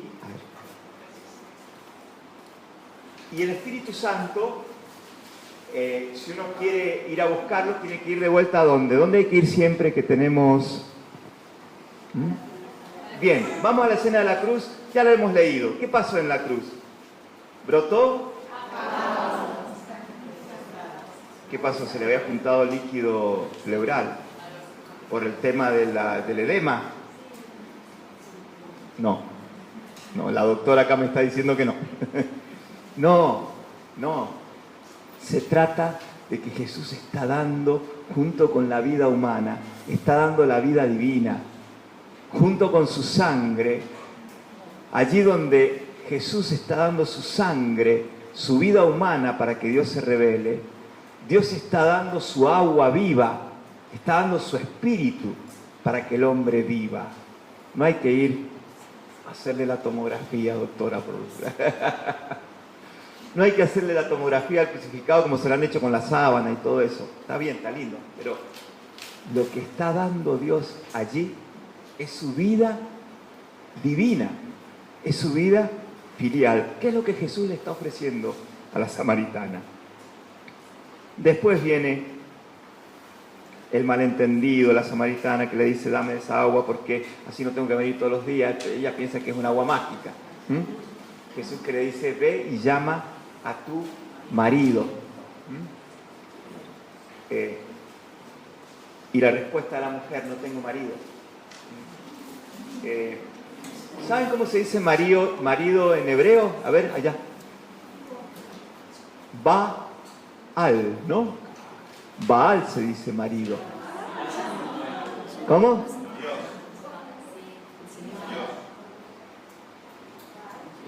el Espíritu Santo, si uno quiere ir a buscarlo, tiene que ir de vuelta a ¿dónde? ¿Dónde hay que ir siempre que tenemos? Bien, vamos a la escena de la cruz, ya la hemos leído. ¿Qué pasó en la cruz? ¿Brotó? ¿Qué pasó? ¿Se le había juntado líquido pleural por el tema del edema? No, la doctora acá me está diciendo que no. No. Se trata de que Jesús está dando, junto con la vida humana, está dando la vida divina. Junto con su sangre, allí donde Jesús está dando su sangre, su vida humana para que Dios se revele, Dios está dando su agua viva, está dando su espíritu para que el hombre viva. No hay que ir a hacerle la tomografía, doctora. No hay que hacerle la tomografía al crucificado como se lo han hecho con la sábana y todo eso. Está bien, está lindo, pero lo que está dando Dios allí es su vida divina, es su vida filial. ¿Qué es lo que Jesús le está ofreciendo a la samaritana? Después viene el malentendido, la samaritana que le dice, dame esa agua porque así no tengo que venir todos los días. Ella piensa que es un agua mágica. Jesús que le dice, ve y llama a tu marido. Y la respuesta de la mujer, no tengo marido. ¿Saben cómo se dice marido en hebreo? A ver, allá. Baal, ¿no? Baal se dice marido. ¿Cómo?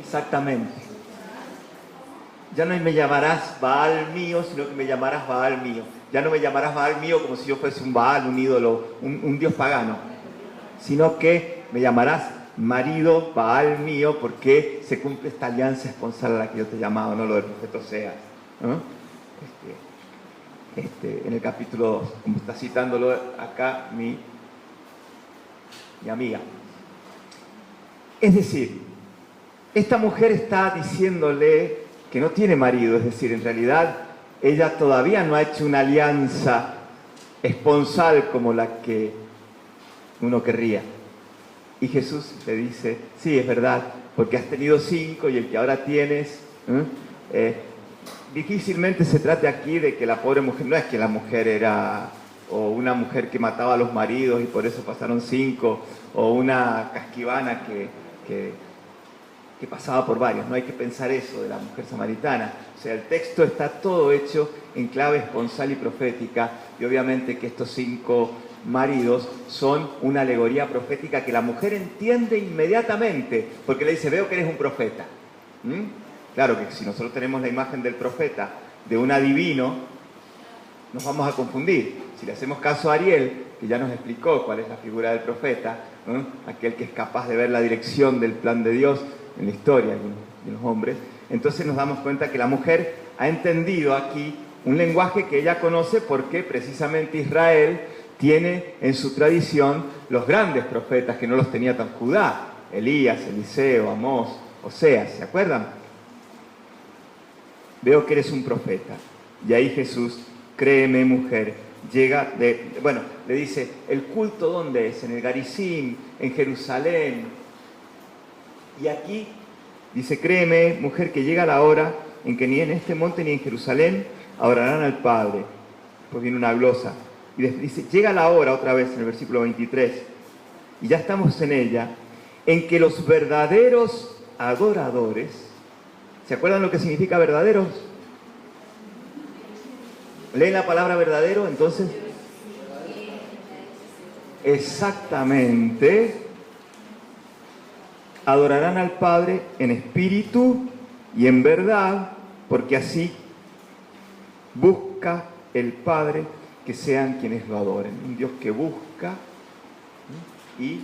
Exactamente. Ya no me llamarás Baal mío, sino que me llamarás Baal mío. Ya no me llamarás Baal mío como si yo fuese un Baal, un ídolo, un dios pagano, sino que me llamarás marido Baal mío, porque se cumple esta alianza esponsal a la que yo te he llamado, no lo del profeta Oseas, ¿no? En el capítulo 2, como está citándolo acá mi amiga. Es decir, esta mujer está diciéndole que no tiene marido, es decir, en realidad ella todavía no ha hecho una alianza esponsal como la que uno querría. Y Jesús le dice, sí, es verdad, porque has tenido 5 y el que ahora tienes, difícilmente se trata aquí de que la pobre mujer, no es que la mujer era o una mujer que mataba a los maridos y por eso pasaron 5, o una casquivana que pasaba por varios. No hay que pensar eso de la mujer samaritana. O sea, el texto está todo hecho en clave esponsal y profética, y obviamente que estos 5 maridos son una alegoría profética que la mujer entiende inmediatamente, porque le dice, veo que eres un profeta. Claro que si nosotros tenemos la imagen del profeta, de un adivino, nos vamos a confundir. Si le hacemos caso a Ariel, que ya nos explicó cuál es la figura del profeta, aquel que es capaz de ver la dirección del plan de Dios en la historia de los hombres, entonces nos damos cuenta que la mujer ha entendido aquí un lenguaje que ella conoce, porque precisamente Israel tiene en su tradición los grandes profetas que no los tenía tan Judá: Elías, Eliseo, Amós, Oseas, ¿se acuerdan? Veo que eres un profeta. Y ahí Jesús, créeme mujer, llega le dice, ¿el culto dónde es? En el Garizim, en Jerusalén. Y aquí dice, créeme mujer, que llega la hora en que ni en este monte ni en Jerusalén adorarán al Padre. Después viene una glosa. Y dice, llega la hora otra vez en el versículo 23, y ya estamos en ella, en que los verdaderos adoradores, ¿se acuerdan lo que significa verdaderos? ¿Leen la palabra verdadero entonces? Exactamente. Adorarán al Padre en espíritu y en verdad, porque así busca el Padre que sean quienes lo adoren. Un Dios que busca y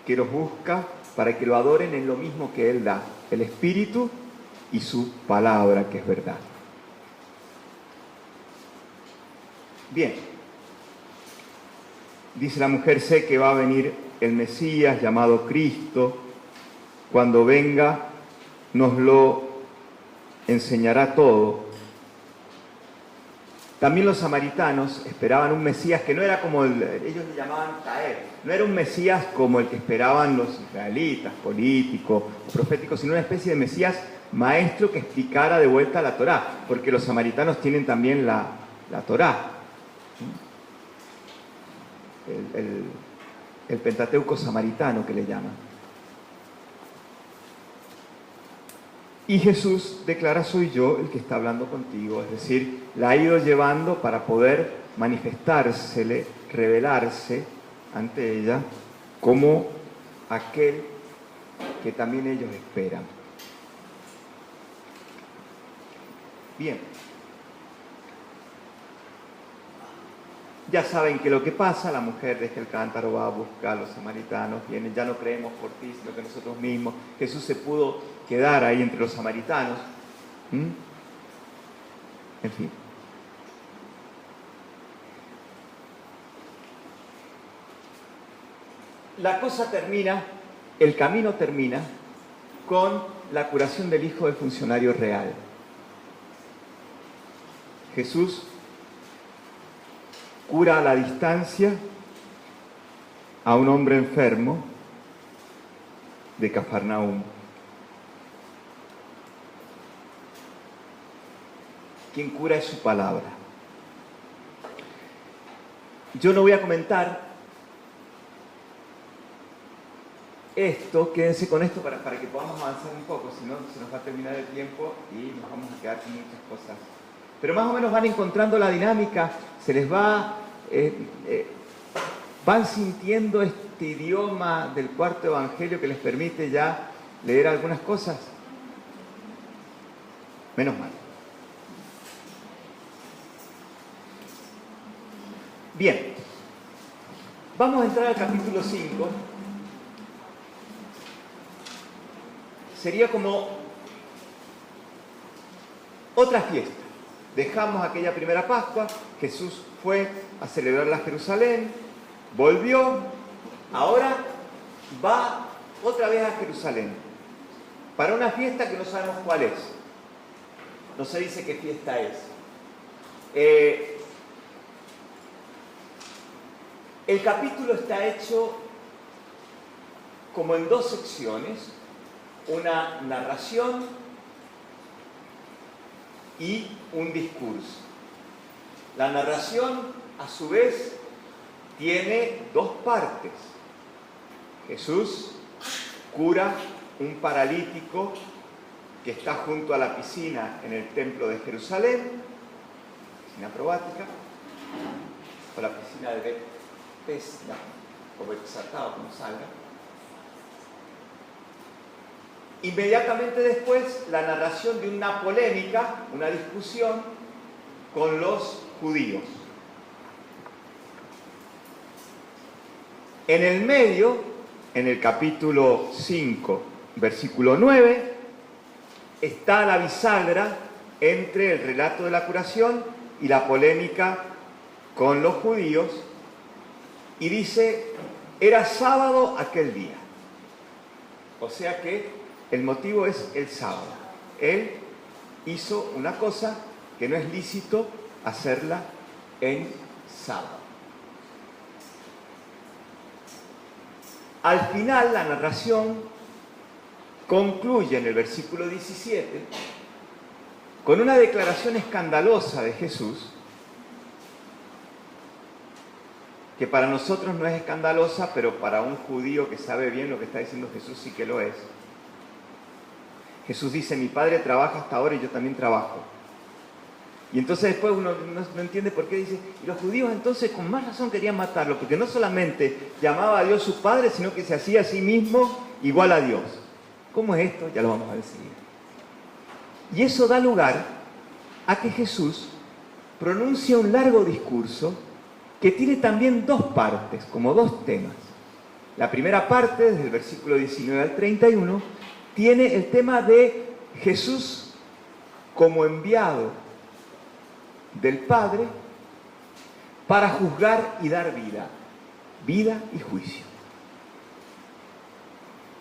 que los busca para que lo adoren en lo mismo que Él da, el Espíritu y su palabra, que es verdad. Bien, dice la mujer, sé que va a venir el Mesías llamado Cristo. Cuando venga nos lo enseñará todo. También los samaritanos esperaban un Mesías que no era como ellos le llamaban Taer, no era un Mesías como el que esperaban los israelitas, político, profético, sino una especie de Mesías maestro que explicara de vuelta la Torá, porque los samaritanos tienen también la Torá, el Pentateuco samaritano que le llaman. Y Jesús declara, soy yo el que está hablando contigo, es decir, la ha ido llevando para poder manifestársele, revelarse ante ella como aquel que también ellos esperan. Bien. Ya saben que lo que pasa, la mujer deja el cántaro, va a buscar a los samaritanos, vienen, ya no creemos por ti, sino que nosotros mismos. Jesús se pudo quedar ahí entre los samaritanos. En fin. La cosa termina, el camino termina con la curación del hijo del funcionario real. Jesús cura a la distancia a un hombre enfermo de Cafarnaúm. Quien cura es su palabra. Yo no voy a comentar esto, quédense con esto para que podamos avanzar un poco, si no se nos va a terminar el tiempo y nos vamos a quedar sin muchas cosas. Pero más o menos van encontrando la dinámica, se les va, van sintiendo este idioma del cuarto evangelio que les permite ya leer algunas cosas. Menos mal. Bien, vamos a entrar al capítulo 5. Sería como otra fiesta. Dejamos aquella primera Pascua, Jesús fue a celebrarla a Jerusalén, volvió, ahora va otra vez a Jerusalén, para una fiesta que no sabemos cuál es. No se dice qué fiesta es. El capítulo está hecho como en dos secciones, una narración y un discurso. La narración, a su vez, tiene dos partes. Jesús cura un paralítico que está junto a la piscina en el templo de Jerusalén, piscina probática, o la piscina de Bethesda, o Bethsatá, como salga. Inmediatamente después, la narración de una polémica, una discusión con los judíos. En el medio, en el capítulo 5, versículo 9, está la bisagra entre el relato de la curación y la polémica con los judíos, y dice, era sábado aquel día. O sea que el motivo es el sábado. Él hizo una cosa que no es lícito hacerla en sábado. Al final, la narración concluye en el versículo 17 con una declaración escandalosa de Jesús, que para nosotros no es escandalosa, pero para un judío que sabe bien lo que está diciendo Jesús sí que lo es. Jesús dice, mi Padre trabaja hasta ahora y yo también trabajo. Y entonces después uno no entiende por qué dice, y los judíos entonces con más razón querían matarlo, porque no solamente llamaba a Dios su Padre, sino que se hacía a sí mismo igual a Dios. ¿Cómo es esto? Ya lo vamos a decir. Y eso da lugar a que Jesús pronuncia un largo discurso que tiene también dos partes, como dos temas. La primera parte, desde el versículo 19 al 31, tiene el tema de Jesús como enviado del Padre para juzgar y dar vida, vida y juicio.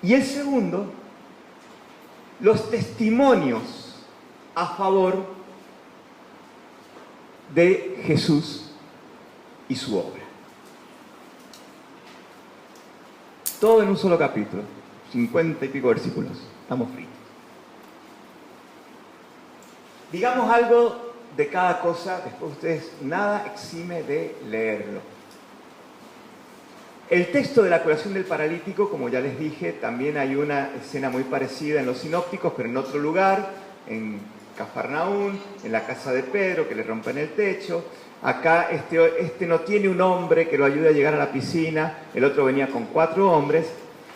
Y el segundo, los testimonios a favor de Jesús y su obra. Todo en un solo capítulo, 50 y pico versículos. Estamos fritos. Digamos algo de cada cosa, después ustedes nada exime de leerlo. El texto de la curación del paralítico, como ya les dije, también hay una escena muy parecida en los sinópticos, pero en otro lugar, en Cafarnaúm, en la casa de Pedro, que le rompen el techo. Acá este no tiene un hombre que lo ayude a llegar a la piscina, el otro venía con 4 hombres.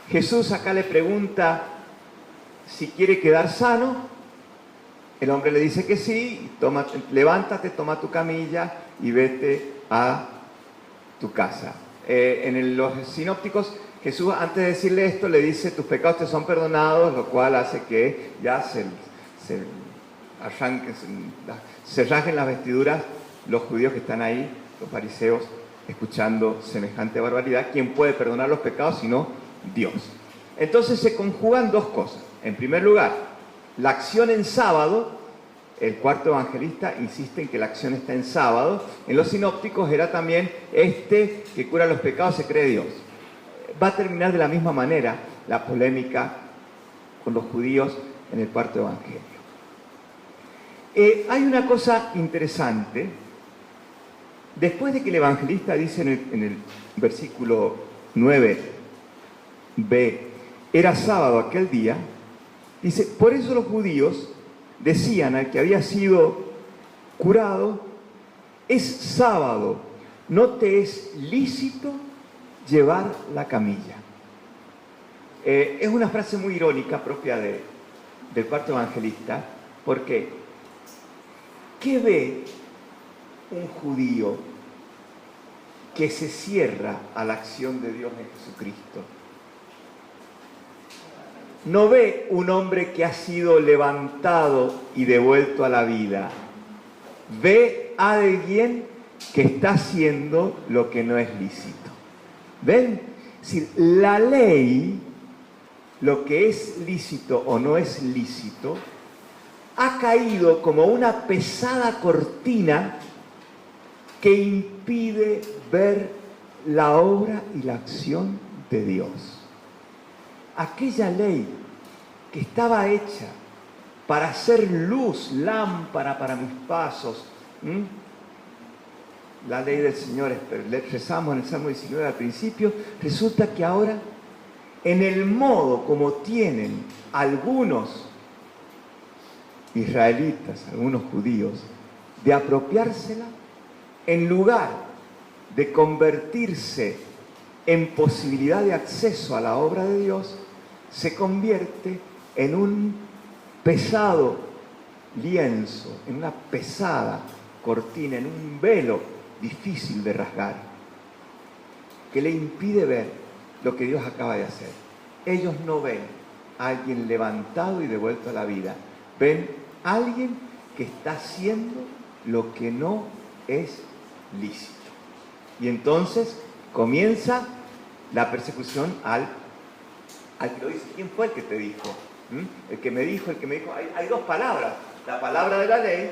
Jesús acá le pregunta si quiere quedar sano. El hombre le dice que sí, levántate, toma tu camilla y vete a tu casa. Los sinópticos, Jesús antes de decirle esto le dice, tus pecados te son perdonados, lo cual hace que ya se rasguen las vestiduras los judíos que están ahí, los fariseos, escuchando semejante barbaridad. ¿Quién puede perdonar los pecados sino Dios? Entonces se conjugan dos cosas. En primer lugar, la acción en sábado. El cuarto evangelista insiste en que la acción está en sábado. En los sinópticos era también que cura los pecados se cree Dios. Va a terminar de la misma manera la polémica con los judíos en el cuarto evangelio. Hay una cosa interesante. Después de que el evangelista dice en el versículo 9b, era sábado aquel día, dice, por eso los judíos decían al que había sido curado, es sábado, no te es lícito llevar la camilla. Es una frase muy irónica propia del cuarto evangelista, porque ¿qué ve un judío que se cierra a la acción de Dios en Jesucristo? No ve un hombre que ha sido levantado y devuelto a la vida. Ve a alguien que está haciendo lo que no es lícito. ¿Ven? Es decir, la ley, lo que es lícito o no es lícito, ha caído como una pesada cortina que impide ver la obra y la acción de Dios. Aquella ley que estaba hecha para hacer luz, lámpara para mis pasos. La ley del Señor, le rezamos en el Salmo 19 al principio, resulta que ahora, en el modo como tienen algunos israelitas, algunos judíos, de apropiársela, en lugar de convertirse en posibilidad de acceso a la obra de Dios, se convierte en un pesado lienzo, en una pesada cortina, en un velo difícil de rasgar, que le impide ver lo que Dios acaba de hacer. Ellos no ven a alguien levantado y devuelto a la vida, ven a alguien que está haciendo lo que no es lícito. Y entonces comienza la persecución al que lo dice. ¿Quién fue el que te dijo? El que me dijo. Hay dos palabras. La palabra de la ley,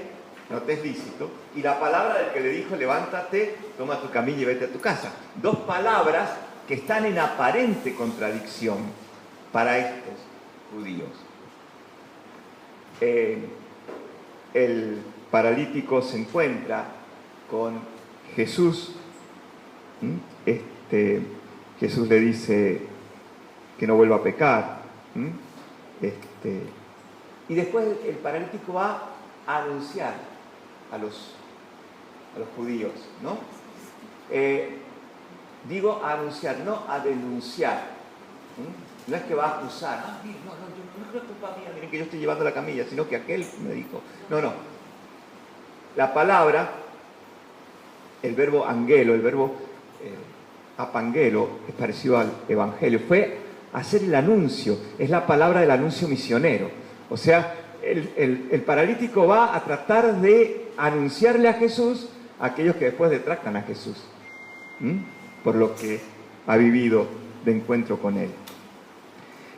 no te es lícito, y la palabra del que le dijo, levántate, toma tu camilla y vete a tu casa. Dos palabras que están en aparente contradicción para estos judíos. El paralítico se encuentra con Jesús. Jesús le dice que no vuelva a pecar. Y después el paralítico va a anunciar a los judíos, ¿no? Digo a anunciar, no a denunciar. No es que va a acusar, no, yo no es culpa mía, miren que yo estoy llevando la camilla, sino que aquel me dijo. No. La palabra, el verbo angelo, el verbo apangelo, es parecido al evangelio, fue hacer el anuncio, es la palabra del anuncio misionero. O sea, el paralítico va a tratar de anunciarle a Jesús a aquellos que después detractan a Jesús, por lo que ha vivido de encuentro con él.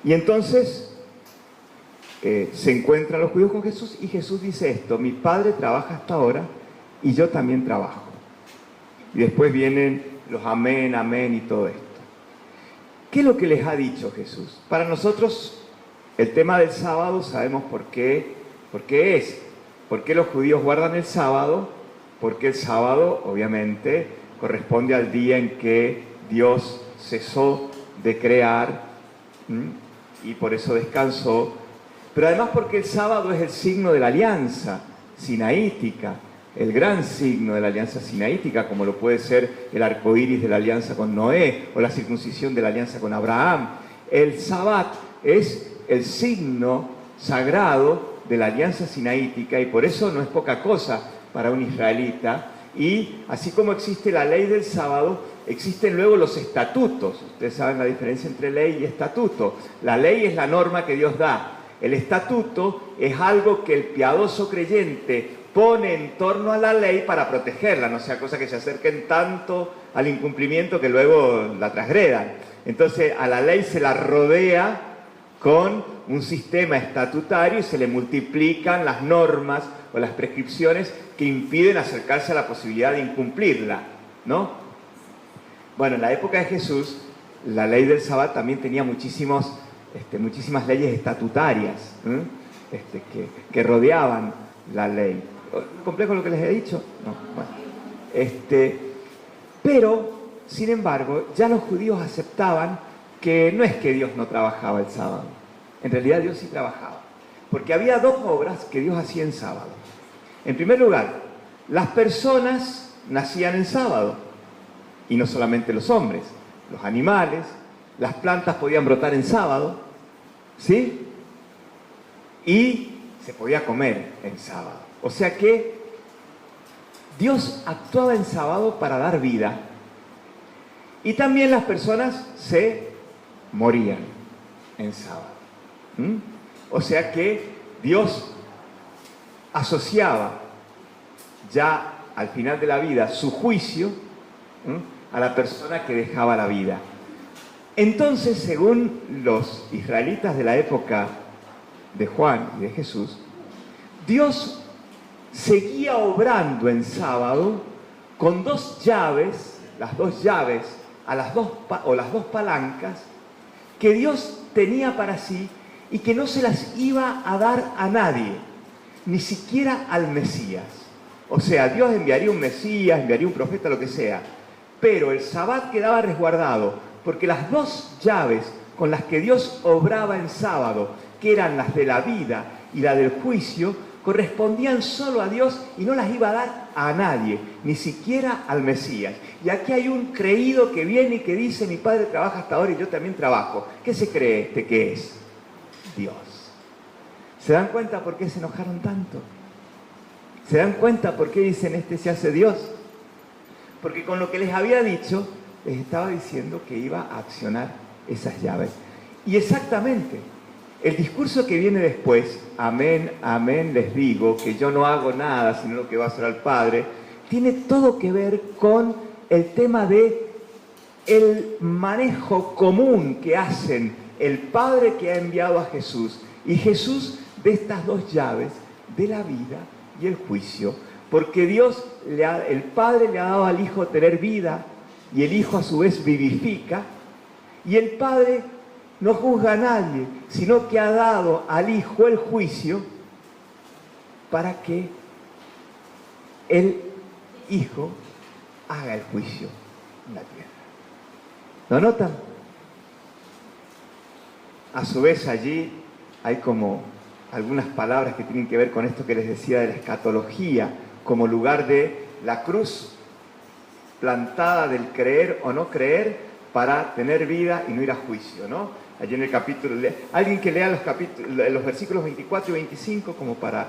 Y entonces se encuentran los judíos con Jesús y Jesús dice esto: mi Padre trabaja hasta ahora y yo también trabajo. Y después vienen los amén, amén y todo esto. ¿Qué es lo que les ha dicho Jesús? Para nosotros el tema del sábado sabemos por qué es. ¿Por qué los judíos guardan el sábado? Porque el sábado obviamente corresponde al día en que Dios cesó de crear y por eso descansó. Pero además porque el sábado es el signo de la alianza sinaítica, el gran signo de la alianza sinaítica, como lo puede ser el arco iris de la alianza con Noé o la circuncisión de la alianza con Abraham. El Sabbat es el signo sagrado de la alianza sinaítica, y por eso no es poca cosa para un israelita. Y así como existe la ley del sábado, existen luego los estatutos. Ustedes saben la diferencia entre ley y estatuto. La ley es la norma que Dios da. El estatuto es algo que el piadoso creyente pone en torno a la ley para protegerla, no sea cosa que se acerquen tanto al incumplimiento que luego la transgredan. Entonces a la ley se la rodea con un sistema estatutario y se le multiplican las normas o las prescripciones que impiden acercarse a la posibilidad de incumplirla, ¿no? Bueno, en la época de Jesús, la ley del Sabbat también tenía muchísimas leyes estatutarias, que rodeaban la ley. ¿Complejo lo que les he dicho? No. Bueno. Pero, sin embargo, ya los judíos aceptaban que no es que Dios no trabajaba el sábado. En realidad Dios sí trabajaba. Porque había dos obras que Dios hacía en sábado. En primer lugar, las personas nacían en sábado. Y no solamente los hombres, los animales, las plantas podían brotar en sábado, ¿sí? Y se podía comer en sábado. O sea que Dios actuaba en sábado para dar vida. Y también las personas se morían en sábado. O sea que Dios asociaba ya al final de la vida su juicio a la persona que dejaba la vida. Entonces, según los israelitas de la época de Juan y de Jesús, Dios seguía obrando en sábado con dos llaves, las dos llaves las dos palancas que Dios tenía para sí y que no se las iba a dar a nadie, ni siquiera al Mesías. O sea, Dios enviaría un Mesías, enviaría un profeta, lo que sea, pero el Sabbat quedaba resguardado, porque las dos llaves con las que Dios obraba en sábado, que eran las de la vida y la del juicio, correspondían solo a Dios y no las iba a dar a nadie, ni siquiera al Mesías. Y aquí hay un creído que viene y que dice: mi padre trabaja hasta ahora y yo también trabajo. ¿Qué se cree este que es? Dios. ¿Se dan cuenta por qué se enojaron tanto? ¿Se dan cuenta por qué dicen este se hace Dios? Porque con lo que les había dicho, les estaba diciendo que iba a accionar esas llaves. Y exactamente, el discurso que viene después, amén, amén, les digo, que yo no hago nada sino lo que va a hacer al Padre, tiene todo que ver con el tema de el manejo común que hacen el Padre que ha enviado a Jesús y Jesús de estas dos llaves, de la vida y el juicio. Porque Dios, el Padre le ha dado al Hijo tener vida y el Hijo a su vez vivifica, y el Padre no juzga a nadie, sino que ha dado al Hijo el juicio para que el Hijo haga el juicio en la tierra. ¿Lo notan? A su vez allí hay como algunas palabras que tienen que ver con esto que les decía de la escatología, como lugar de la cruz plantada del creer o no creer para tener vida y no ir a juicio, ¿no? Allí en el capítulo, alguien que lea los versículos 24 y 25 como para...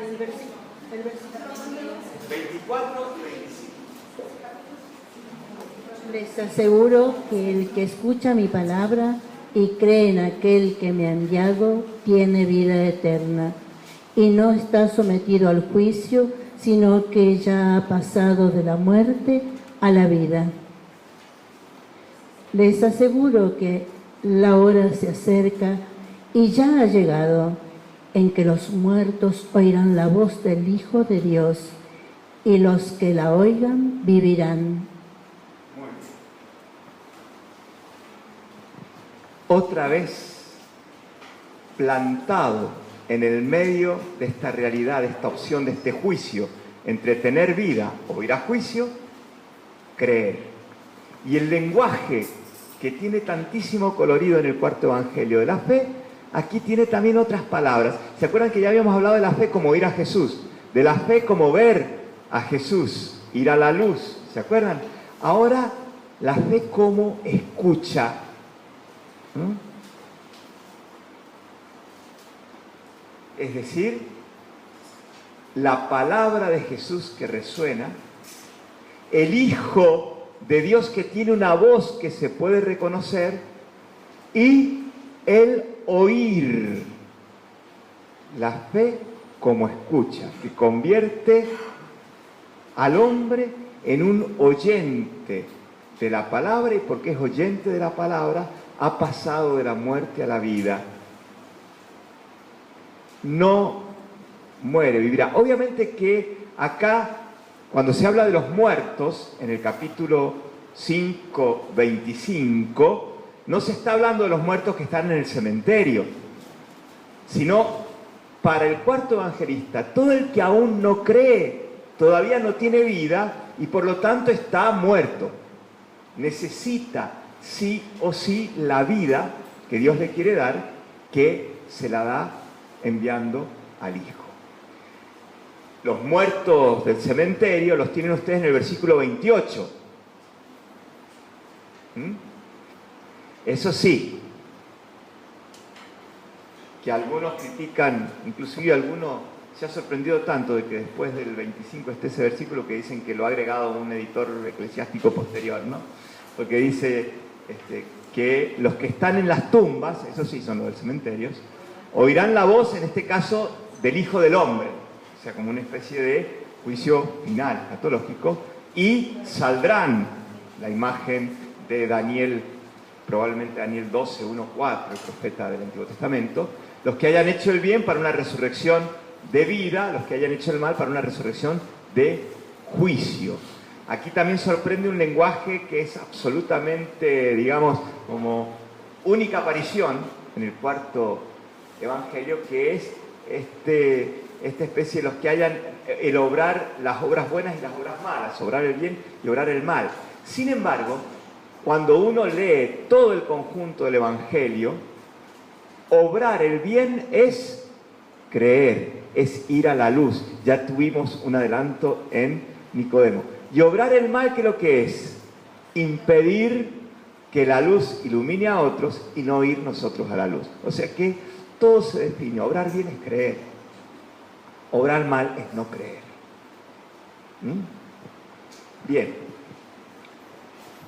El versículo 24 y 25. Les aseguro que el que escucha mi palabra y cree en aquel que me ha enviado tiene vida eterna y no está sometido al juicio, sino que ya ha pasado de la muerte a la vida. Les aseguro que la hora se acerca y ya ha llegado en que los muertos oirán la voz del Hijo de Dios y los que la oigan vivirán. Otra vez plantado en el medio de esta realidad, de esta opción, de este juicio, entre tener vida o ir a juicio, creer. Y el lenguaje que tiene tantísimo colorido en el cuarto evangelio de la fe, aquí tiene también otras palabras. ¿Se acuerdan que ya habíamos hablado de la fe como ir a Jesús? De la fe como ver a Jesús, ir a la luz, ¿se acuerdan? Ahora la fe como escucha. ¿Mm? Es decir, la palabra de Jesús que resuena, el Hijo de Dios que tiene una voz que se puede reconocer y el oír. La fe como escucha, que convierte al hombre en un oyente de la palabra, y porque es oyente de la palabra, ha pasado de la muerte a la vida. No muere, vivirá. Obviamente que acá, cuando se habla de los muertos, en el capítulo 5, 25, no se está hablando de los muertos que están en el cementerio, sino para el cuarto evangelista, todo el que aún no cree, todavía no tiene vida y por lo tanto está muerto. Necesita sí o sí la vida que Dios le quiere dar, que se la da enviando al Hijo. Los muertos del cementerio los tienen ustedes en el versículo 28. Eso sí, que algunos critican, inclusive alguno se ha sorprendido tanto de que después del 25 esté ese versículo que dicen que lo ha agregado un editor eclesiástico posterior, ¿no? Porque dice que los que están en las tumbas, eso sí son los del cementerio, oirán la voz, en este caso, del Hijo del Hombre, o sea, como una especie de juicio final, escatológico, y saldrán, la imagen de Daniel, probablemente Daniel 12, 1, 4, el profeta del Antiguo Testamento, los que hayan hecho el bien para una resurrección de vida, los que hayan hecho el mal para una resurrección de juicio. Aquí también sorprende un lenguaje que es absolutamente, digamos, como única aparición en el cuarto evangelio, que es esta especie de los que hayan el obrar las obras buenas y las obras malas, obrar el bien y obrar el mal. Sin embargo, cuando uno lee todo el conjunto del evangelio, obrar el bien es creer, es ir a la luz. Ya tuvimos un adelanto en Nicodemo. Y obrar el mal, ¿qué es lo que es? Impedir que la luz ilumine a otros y no ir nosotros a la luz. O sea que todo se define. Obrar bien es creer. Obrar mal es no creer. Bien.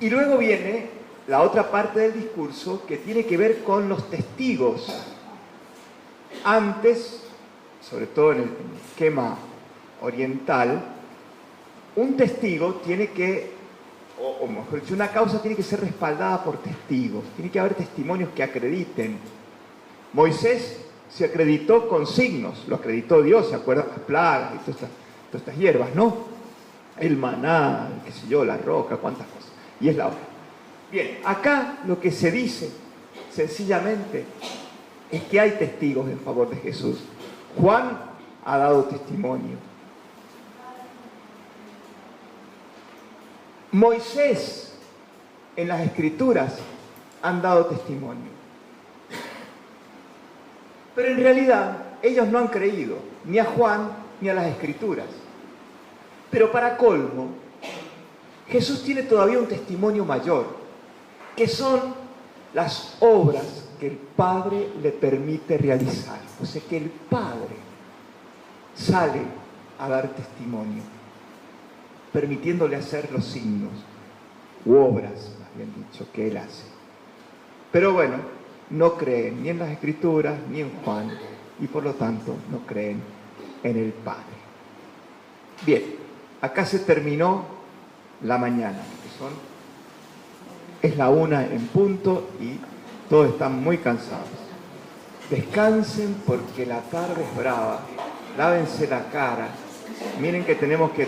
Y luego viene la otra parte del discurso que tiene que ver con los testigos. Antes, sobre todo en el esquema oriental, un testigo tiene que, o mejor dicho, una causa tiene que ser respaldada por testigos. Tiene que haber testimonios que acrediten. Moisés se acreditó con signos, lo acreditó Dios, ¿se acuerdan? Las plagas y todas estas hierbas, ¿no? El maná, qué sé yo, la roca, cuántas cosas. Y es la hora. Bien, acá lo que se dice, sencillamente, es que hay testigos en favor de Jesús. Juan ha dado testimonio. Moisés, en las Escrituras, han dado testimonio. Pero en realidad, ellos no han creído, ni a Juan, ni a las Escrituras. Pero para colmo, Jesús tiene todavía un testimonio mayor, que son las obras que el Padre le permite realizar. O sea que el Padre sale a dar testimonio, permitiéndole hacer los signos, u obras, más bien dicho, que Él hace. Pero bueno, no creen ni en las Escrituras, ni en Juan, y por lo tanto no creen en el Padre. Bien, acá se terminó la mañana, es la 1 en punto y todos están muy cansados. Descansen porque la tarde es brava, lávense la cara, miren que tenemos que